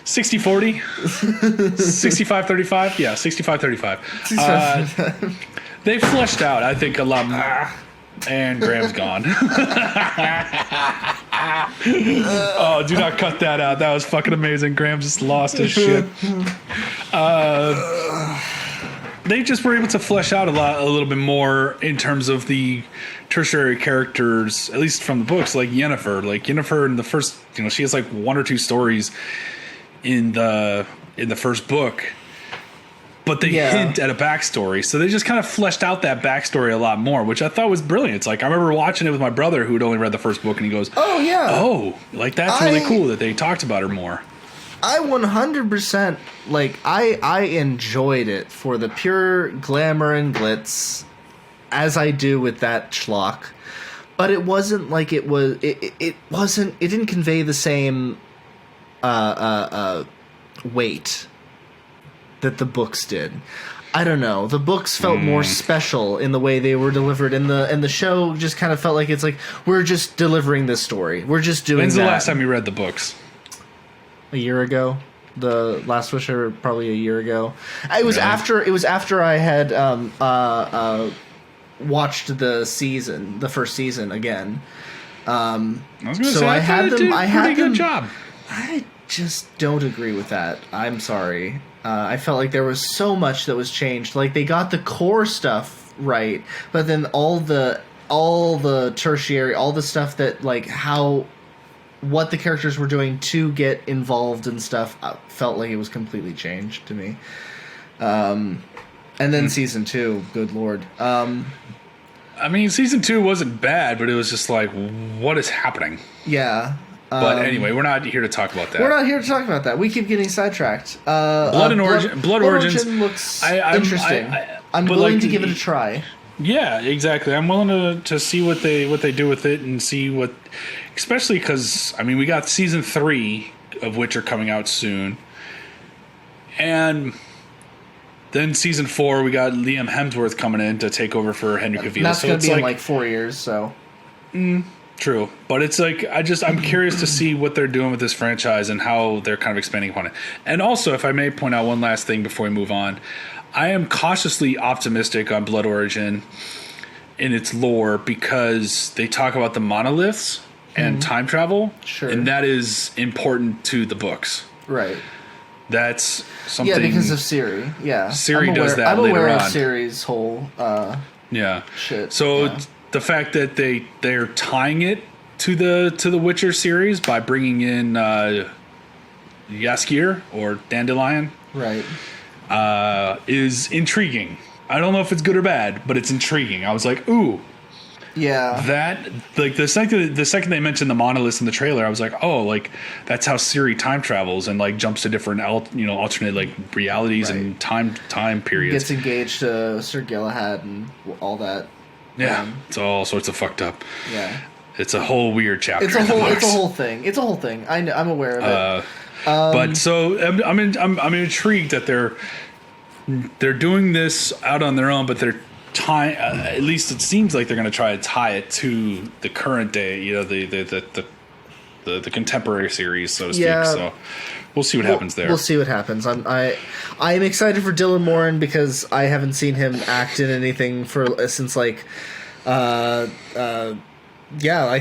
65-35? Yeah, 65-35. They fleshed out, I think, a lot more. And Graham's gone. Oh, do not cut that out. That was fucking amazing. Graham just lost his shit. They just were able to flesh out a little bit more in terms of the tertiary characters, at least from the books, like Yennefer. Like Yennefer in the first, she has like 1 or 2 stories in the first book. But they hint at a backstory. So they just kind of fleshed out that backstory a lot more, which I thought was brilliant. It's like, I remember watching it with my brother who'd only read the first book, and he goes, oh, yeah. Oh, like that's really cool that they talked about her more. I 100%, like, I enjoyed it for the pure glamour and glitz, as I do with that schlock. But it wasn't like it didn't convey the same weight that the books did. I don't know. The books felt more special in the way they were delivered, and the show just kind of felt like it's like we're just delivering this story. We're just doing. When's the last time you read the books? A year ago. The Last Wish, probably a year ago. It was after. It was after I had watched the first season again. I was going to So say I had them. I had good them. job. I just don't agree with that. I'm sorry. I felt like there was so much that was changed. Like they got the core stuff right, but then all the tertiary, all the stuff that like what the characters were doing to get involved and stuff felt like it was completely changed to me. And then season 2, good lord. I mean, season 2 wasn't bad, but it was just like, what is happening? Yeah. But anyway, we're not here to talk about that. We're not here to talk about that. We keep getting sidetracked. Blood Origins looks I'm interesting. I'm willing to give it a try. Yeah, exactly. I'm willing to see what they do with it and see what, especially because I mean we got season 3 of which are coming out soon, and then season 4 we got Liam Hemsworth coming in to take over for Henry Cavill. And that's so going to be like, in like 4 years. So true, but it's like I'm curious to see what they're doing with this franchise and how they're kind of expanding upon it. And also, if I may point out one last thing before we move on, I am cautiously optimistic on Blood Origin in its lore because they talk about the monoliths and time travel, and that is important to the books. Right. That's something. Yeah, because of Ciri. Yeah, Ciri does that I'm later aware of on. Ciri's whole shit. So the fact that they're tying it to the Witcher series by bringing in Jaskier or Dandelion, right, is intriguing. I don't know if it's good or bad, but it's intriguing. I was like, ooh. Yeah. That, like, the second they mentioned the monoliths in the trailer, I was like, oh, like, that's how Ciri time travels and, like, jumps to different, alternate, like, realities and time periods. Gets engaged to Sir Galahad and all that. Yeah. It's all sorts of fucked up. Yeah. It's a whole weird chapter. It's a whole thing. It's a whole thing. I'm aware of it. But so I'm intrigued that they're doing this out on their own, but they're tying. At least it seems like they're going to try to tie it to the current day. The contemporary series, so to speak. So we'll see what happens there. We'll see what happens. I'm excited for Dylan Moran because I haven't seen him act in anything since like. I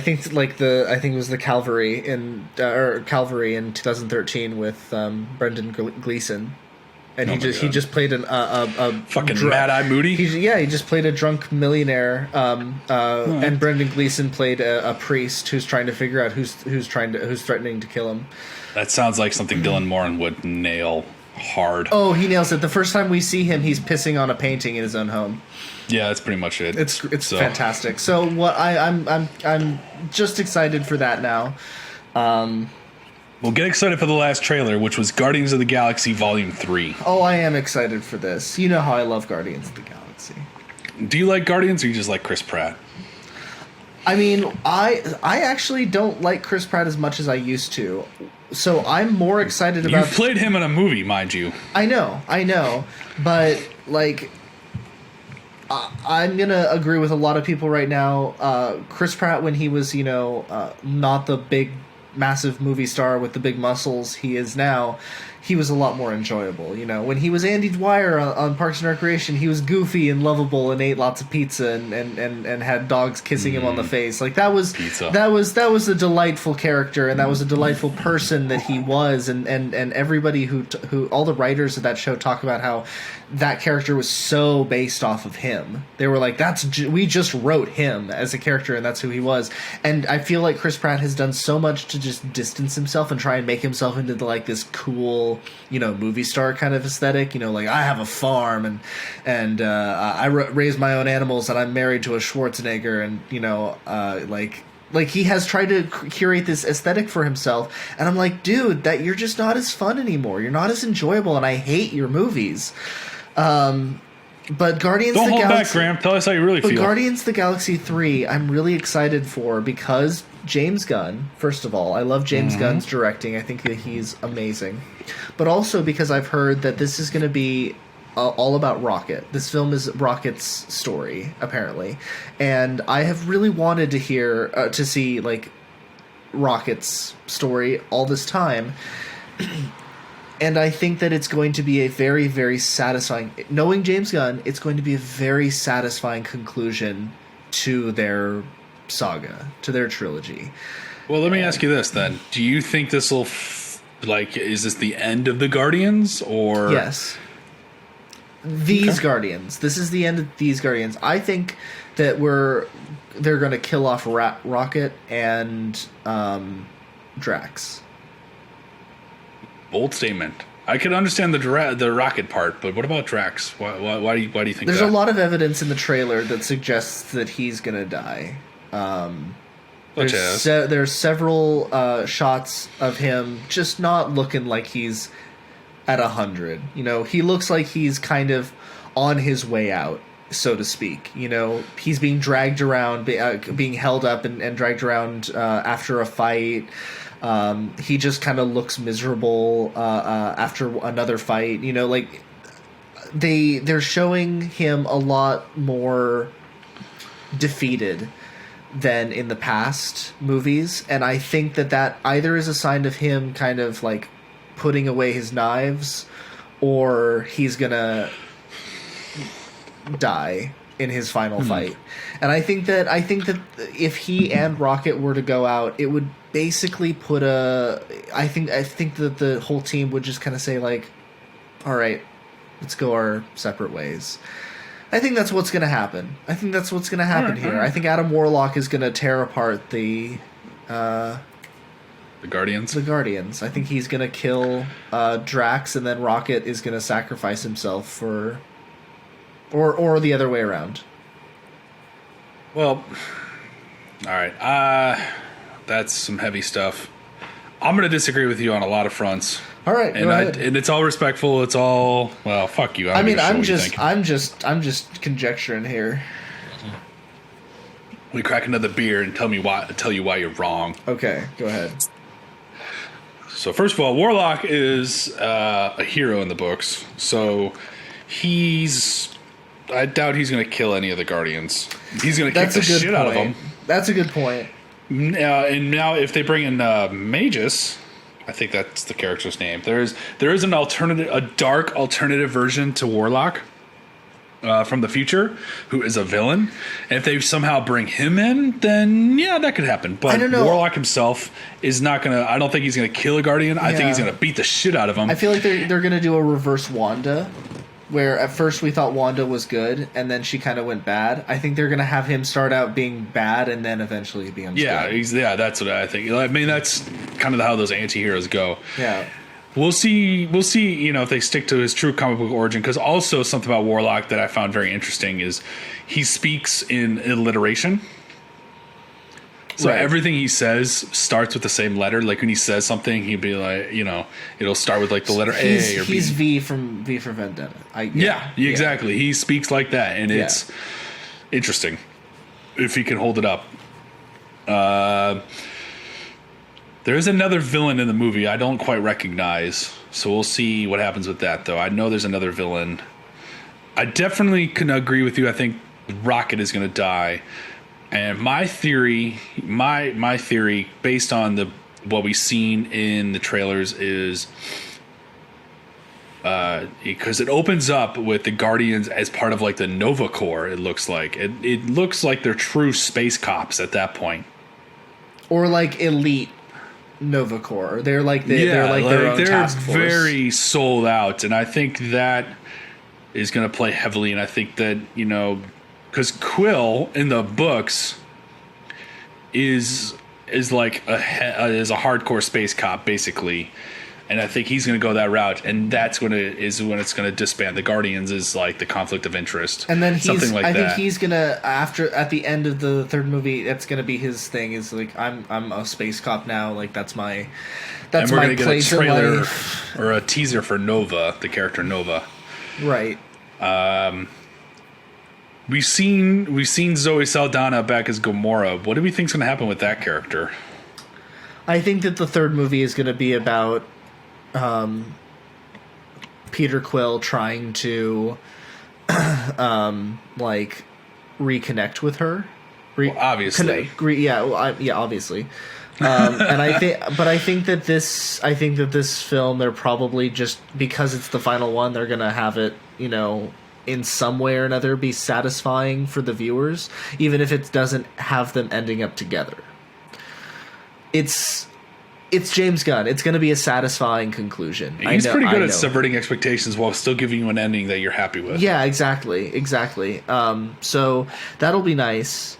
think it was the Calvary in 2013 with Brendan Gleeson, and he just played a fucking Mad Eye Moody. He just played a drunk millionaire, and Brendan Gleeson played a priest who's trying to figure out who's threatening to kill him. That sounds like something Dylan Moran would nail hard. Oh, he nails it. The first time we see him, he's pissing on a painting in his own home. Yeah, that's pretty much it. It's fantastic. So what I'm just excited for that now. We'll get excited for the last trailer, which was Guardians of the Galaxy Volume 3. Oh, I am excited for this. You know how I love Guardians of the Galaxy. Do you like Guardians, or you just like Chris Pratt? I mean, I actually don't like Chris Pratt as much as I used to. So I'm more excited about... You played him in a movie, mind you. I know. But, like... I'm going to agree with a lot of people right now. Chris Pratt, when he was, not the big, massive movie star with the big muscles he is now, he was a lot more enjoyable. When he was Andy Dwyer on Parks and Recreation, he was goofy and lovable and ate lots of pizza and had dogs kissing him on the face. Like that was a delightful character, and that was a delightful person that he was. And everybody who all the writers of that show talk about how that character was so based off of him. They were like, we just wrote him as a character, and that's who he was. And I feel like Chris Pratt has done so much to just distance himself and try and make himself into this cool, movie star kind of aesthetic. Like I have a farm and I raise my own animals and I'm married to a Schwarzenegger, and like he has tried to curate this aesthetic for himself, and I'm like, dude, that you're just not as fun anymore. You're not as enjoyable, and I hate your movies. But Guardians Don't of the hold Galaxy, back, Graham. Tell us how you really feel. Guardians of the Galaxy 3, I'm really excited for because James Gunn, first of all, I love James Gunn's directing. I think that he's amazing. But also because I've heard that this is going to be all about Rocket. This film is Rocket's story, apparently, and I have really wanted to see like Rocket's story all this time. And I think that it's going to be a very, very satisfying... Knowing James Gunn, it's going to be a very satisfying conclusion to their saga, to their trilogy. Well, let me ask you this, then. Do you think this will... is this the end of the Guardians, or... Yes. These Guardians. This is the end of these Guardians. I think that they're going to kill off Rocket and Drax. Bold statement. I could understand the Rocket part, but what about Drax? Why do you think There's that? a lot of evidence in the trailer that suggests that he's going to die. There's several shots of him just not looking like he's at 100. You know, he looks like he's kind of on his way out, so to speak. You know, he's being dragged around, being held up and dragged around after a fight. He just kind of looks miserable after another fight. You know, like they're showing him a lot more defeated than in the past movies, and I think that either is a sign of him kind of like putting away his knives, or he's gonna die in his final fight. And I think that if he and Rocket were to go out, it would basically put I think that the whole team would just kind of say like, all right, let's go our separate ways. I think that's what's going to happen. I think that's what's going to happen here. I think Adam Warlock is going to tear apart the Guardians. The Guardians. I think he's going to kill Drax, and then Rocket is going to sacrifice himself for, or the other way around. Well, all right. That's some heavy stuff. I'm going to disagree with you on a lot of fronts. All right, go ahead. And it's all respectful. It's all, well, fuck you. I'm just conjecturing here. We crack another beer and tell you why you're wrong. Okay, go ahead. So first of all, Warlock is a hero in the books. So I doubt he's going to kill any of the Guardians. He's going to kick the shit out of them. That's a good point. And now if they bring in Magus, I think that's the character's name. There is a dark alternative version to Warlock from the future, who is a villain. And if they somehow bring him in, then yeah, that could happen. But I don't know. Warlock himself is not gonna. I don't think he's gonna kill a Guardian. I think he's gonna beat the shit out of him. I feel like they're gonna do a reverse Wanda, where at first we thought Wanda was good, and then she kind of went bad. I think they're going to have him start out being bad, and then eventually becomes good. Yeah, that's what I think. I mean, that's kind of how those anti-heroes go. Yeah. We'll see, if they stick to his true comic book origin, because also something about Warlock that I found very interesting is he speaks in alliteration. So everything he says starts with the same letter. Like when he says something, he'd be like, it'll start with like the letter A or B. He's V for Vendetta. Exactly. He speaks like that, and it's interesting if he can hold it up. There's another villain in the movie I don't quite recognize, so we'll see what happens with that, though. I know there's another villain. I definitely can agree with you. I think Rocket is going to die. And my theory, based on what we've seen in the trailers, is because it opens up with the Guardians as part of like the Nova Corps. It looks like it looks like they're true space cops at that point, or like elite Nova Corps. They're like their own task force. They're very sold out, and I think that is going to play heavily. And I think that because Quill in the books is like is a hardcore space cop basically, and I think he's going to go that route, and that's when it's going to disband the Guardians, is like the conflict of interest, and then something like that. I think he's gonna at the end of the third movie, that's going to be his thing. Is like I'm a space cop now. Like that's my and we're my place in life. Or a teaser for Nova, the character Nova, right? We've seen Zoe Saldana back as Gamora. What do we think's going to happen with that character? I think that the third movie is going to be about Peter Quill trying to like reconnect with her. Obviously. Obviously. And I think that this film, they're probably just, because it's the final one, they're gonna have it, in some way or another be satisfying for the viewers, even if it doesn't have them ending up together. It's James Gunn. It's going to be a satisfying conclusion. He's pretty good at subverting expectations while still giving you an ending that you're happy with. Yeah, exactly. So that'll be nice.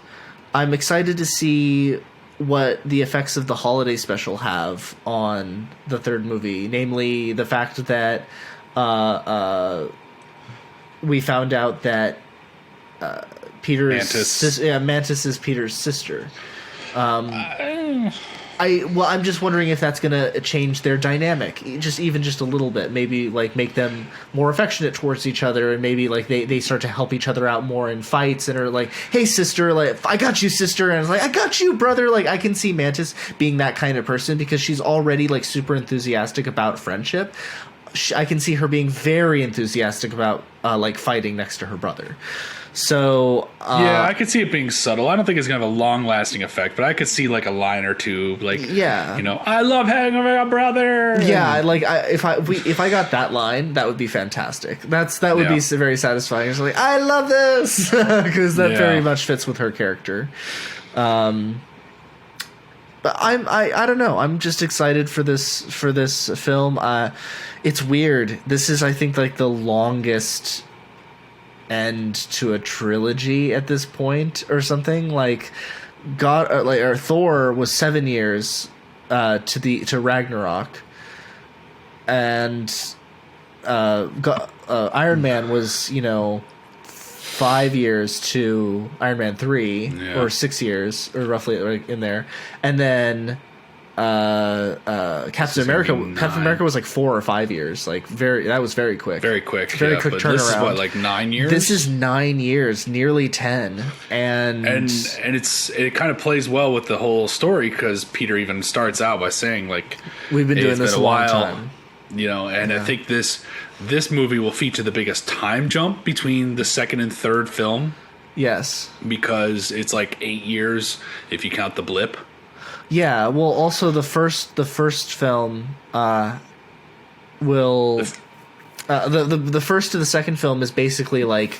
I'm excited to see what the effects of the holiday special have on the third movie, namely the fact that we found out that Mantis is Peter's sister. I'm just wondering if that's going to change their dynamic, even just a little bit. Maybe like make them more affectionate towards each other, and maybe like they start to help each other out more in fights and are like, "Hey, sister, like I got you, sister," and it's like, "I got you, brother." Like I can see Mantis being that kind of person because she's already like super enthusiastic about friendship. I can see her being very enthusiastic about like fighting next to her brother. So yeah, I could see it being subtle. I don't think it's gonna have a long-lasting effect, but I could see like a line or two, like I love hanging with my brother. Yeah, like if I got that line, that would be fantastic. That would be very satisfying. It's like, I love this because that very much fits with her character. But I don't know. I'm just excited for this film. It's weird. This is, I think, like the longest end to a trilogy at this point, or something. Like Thor was 7 years to Ragnarok, and Iron Man was 5 years to Iron Man 3, or 6 years, or roughly in there, and then Captain America was like 4 or 5 years. Like that was very quick. Very quick turnaround. This is what, like 9 years? This is 9 years, nearly 10, and it kind of plays well with the whole story because Peter even starts out by saying like, we've been doing this a long time, I think this movie will feature the biggest time jump between the second and third film. Yes, because it's like 8 years if you count the blip. Yeah, well, also the first film will the first to the second film is basically like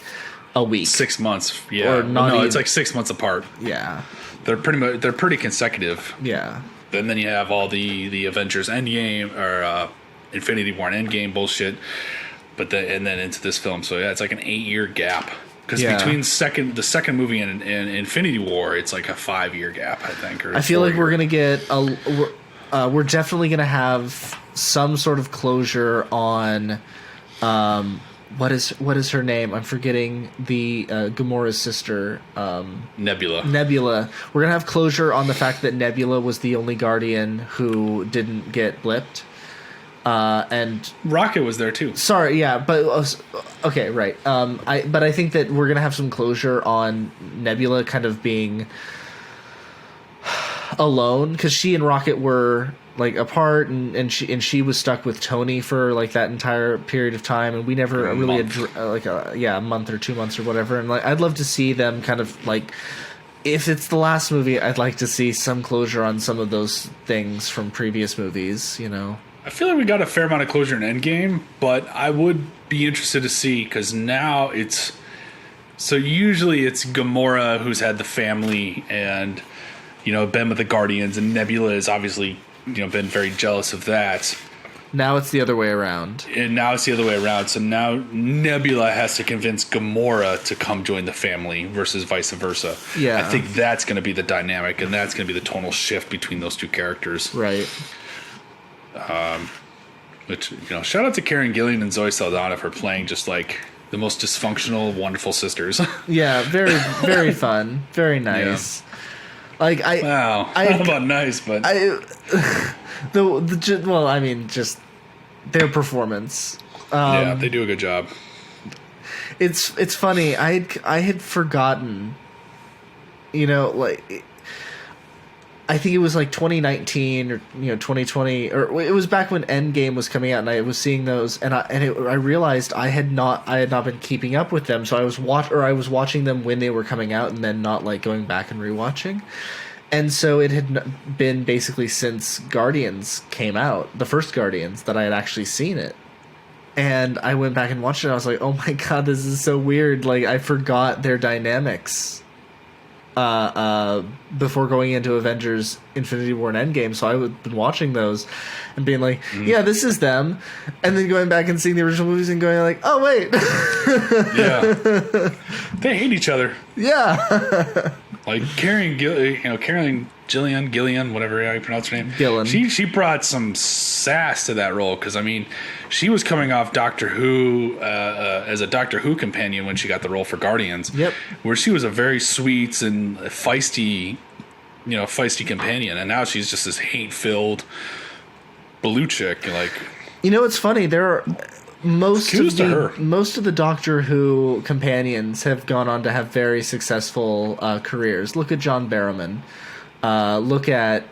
a week, 6 months. Yeah, or not even. It's like 6 months apart. Yeah, they're pretty consecutive. Yeah, and then you have all the Avengers Endgame or Infinity War and Endgame bullshit, and then into this film. So yeah, it's like an 8-year gap. Because between the second movie and Infinity War, it's like a 5-year gap, I think. Or I feel like we're gonna get we're definitely gonna have some sort of closure on what is her name? I'm forgetting the Gamora's sister. Nebula. We're gonna have closure on the fact that Nebula was the only Guardian who didn't get blipped. And Rocket was there too. Sorry, yeah, but okay, right. But I think that we're gonna have some closure on Nebula kind of being alone, because she and Rocket were like apart, and she was stuck with Tony for like that entire period of time, and we never really a month or 2 months or whatever. And like, I'd love to see them kind of like, if it's the last movie, I'd like to see some closure on some of those things from previous movies. I feel like we got a fair amount of closure in Endgame, but I would be interested to see, because now usually it's Gamora who's had the family and, been with the Guardians, and Nebula is obviously, been very jealous of that. Now it's the other way around. So now Nebula has to convince Gamora to come join the family versus vice versa. Yeah. I think that's going to be the dynamic, and that's going to be the tonal shift between those two characters. Right. Which, shout out to Karen Gillan and Zoe Saldana for playing just like the most dysfunctional, wonderful sisters. Yeah, very, very fun, very nice. Yeah. Like I don't know about nice, but just their performance. Yeah, they do a good job. It's funny. I had forgotten, I think it was like 2019 or 2020, or it was back when Endgame was coming out, and I was seeing those, and I realized I had not been keeping up with them, so I was watching them when they were coming out, and then not like going back and rewatching, and so it had been basically since Guardians came out, the first Guardians, that I had actually seen it. And I went back and watched it. And I was like, "Oh my god, this is so weird!" Like I forgot their dynamics. Before going into Avengers: Infinity War and Endgame, so I've been watching those and being like, "Yeah, this is them," and then going back and seeing the original movies and going like, "Oh wait, Yeah, they hate each other." Yeah, like Karen Gillian, whatever how you pronounce her name, Gillen. She brought some sass to that role because I mean, she was coming off Doctor Who as a Doctor Who companion when she got the role for Guardians. Yep, where she was a very sweet and feisty companion, and now she's just this hate-filled blue chick. Like, it's funny. There are most of the Doctor Who companions have gone on to have very successful careers. Look at John Barrowman. Look at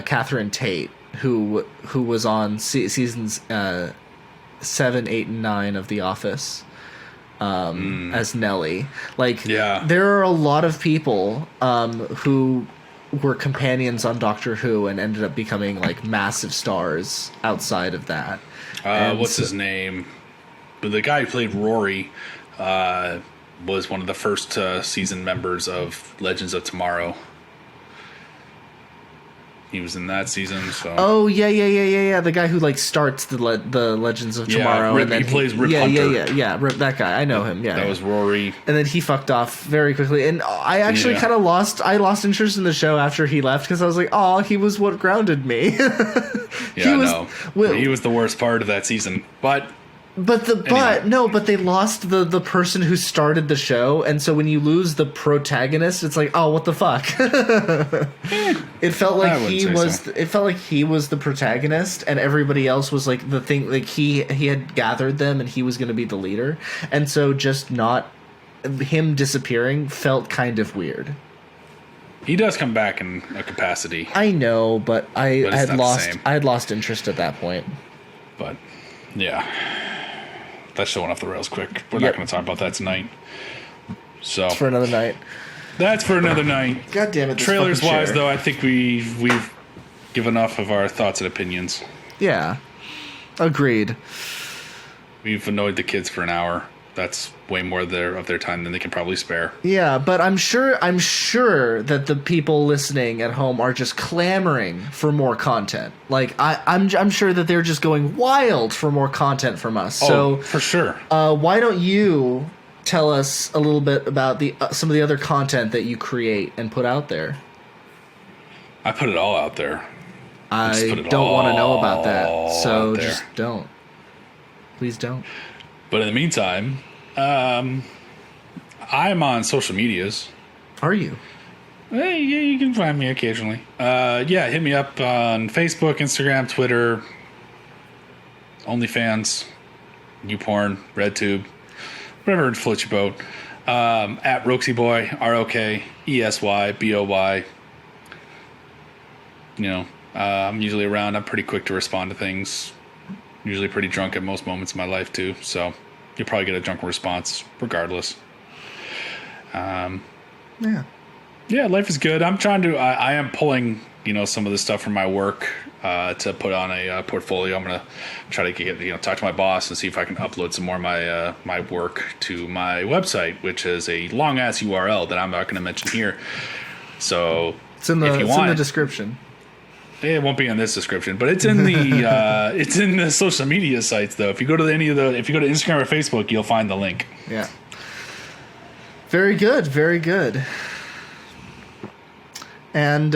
Catherine Tate, who was on seasons 7, 8, and 9 of The Office as Nellie. Like, there are a lot of people who were companions on Doctor Who and ended up becoming like massive stars outside of that. What's his name? The guy who played Rory was one of the first season members of Legends of Tomorrow. He was in that season. So. Oh yeah. The guy who like starts the Legends of Tomorrow. And then he plays Rip Hunter. Yeah. Rip, that guy. I know him. Yeah, that was Rory. And then he fucked off very quickly. And I actually kind of lost interest in the show after he left because I was like, oh, he was what grounded me. He was the worst part of that season, but. But they lost the person who started the show, and so when you lose the protagonist, it's like, oh, what the fuck? It felt like he was the protagonist, and everybody else was like the thing. Like he had gathered them, and he was going to be the leader, and so just not him disappearing felt kind of weird. He does come back in a capacity. I know, but I had lost interest at that point. But yeah. That show went off the rails quick. We're not going to talk about that tonight. So it's for another night. That's for another night. God damn it! Trailers wise, though, I think we've given enough of our thoughts and opinions. Yeah, agreed. We've annoyed the kids for an hour. That's way more of their time than they can probably spare. Yeah, but I'm sure that the people listening at home are just clamoring for more content. Like I'm sure that they're just going wild for more content from us. So for sure. Why don't you tell us a little bit about some of the other content that you create and put out there? I put it all out there. I don't want to know about that. So just don't. Please don't. But in the meantime, I'm on social medias. Are you? Hey, yeah, you can find me occasionally. Hit me up on Facebook, Instagram, Twitter, OnlyFans, YouPorn, RedTube, whatever floats your boat. At RokeseyBoy, ROKESYBOY. I'm usually around. I'm pretty quick to respond to things. Usually pretty drunk at most moments in my life, too. So you'll probably get a drunken response regardless. Yeah, life is good. I'm trying to... I am pulling, some of the stuff from my work to put on a portfolio. I'm going to try to get, talk to my boss and see if I can upload some more of my work to my website, which is a long-ass URL that I'm not going to mention here. So it's in the description. It won't be in this description, but it's in the it's in the social media sites though. If you go to Instagram or Facebook, you'll find the link. Yeah. Very good, very good. And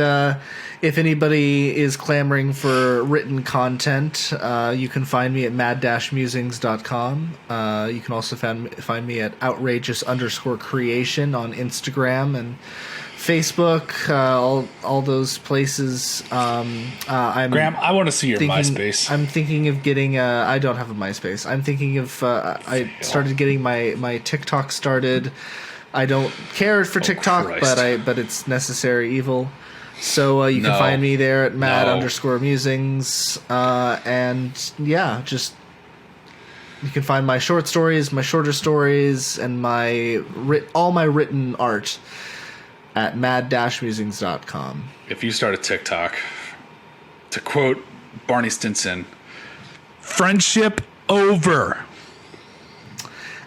if anybody is clamoring for written content, you can find me at mad-musings.com. You can also find me at outrageous_creation on Instagram and Facebook, all those places. Graham, I want to see your MySpace. I'm thinking of getting. I don't have a MySpace. I'm thinking of. I started getting my TikTok started. I don't care for TikTok, Christ. but it's necessary evil. So you can No. find me there at No. mad_musings. And yeah, just you can find my short stories, my shorter stories, and all my written art at mad-musings.com. If you start a TikTok, to quote Barney Stinson, friendship over.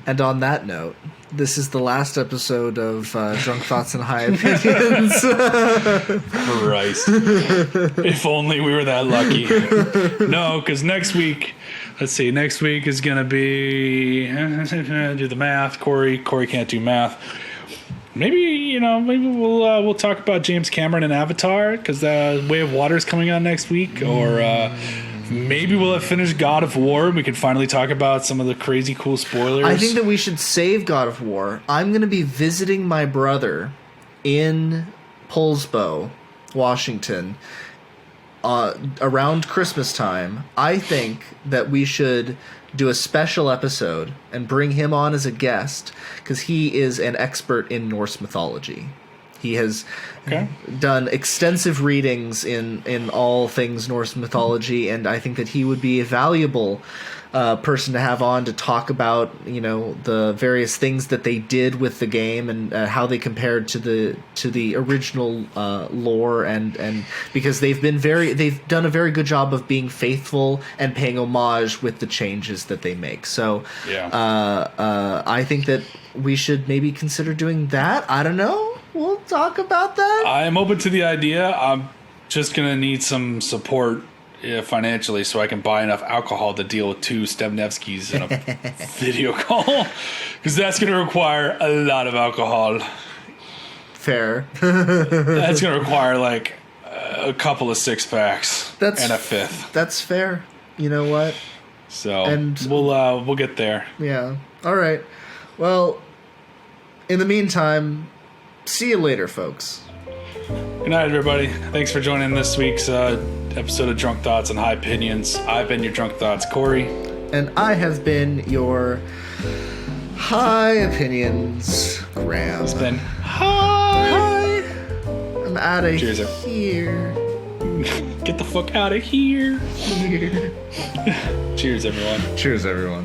And on that note, this is the last episode of Drunk Thoughts and High Opinions. Christ. If only we were that lucky. No, because next week, let's see, next week is going to be, do the math. Cory can't do math. Maybe we'll talk about James Cameron and Avatar, because Way of Water is coming on next week. Or maybe we'll have finished God of War. We can finally talk about some of the crazy cool spoilers. I think that we should save God of War. I'm going to be visiting my brother in Poulsbo, Washington, around Christmas time. I think that we should do a special episode and bring him on as a guest, because he is an expert in Norse mythology. He has done extensive readings in all things Norse mythology, and I think that he would be a valuable person to have on to talk about, the various things that they did with the game and how they compared to the original lore, and because they've done a very good job of being faithful and paying homage with the changes that they make. So I think that we should maybe consider doing that. I don't know. We'll talk about that. I am open to the idea. I'm just going to need some support financially so I can buy enough alcohol to deal with 2 Stebnevskys in a video call, because that's going to require a lot of alcohol. Fair. That's going to require like a couple of 6-packs and a 5th. That's fair. You know what? So And we'll get there. Yeah. All right. Well, in the meantime, see you later, folks. Good night, everybody. Thanks for joining this week's episode of Drunk Thoughts and High Opinions. I've been your Drunk Thoughts, Cory. And I have been your High Opinions, Graham. It's been hi. I'm out of Cheers. here. Get the fuck out of here. Here. Cheers, everyone. Cheers, everyone.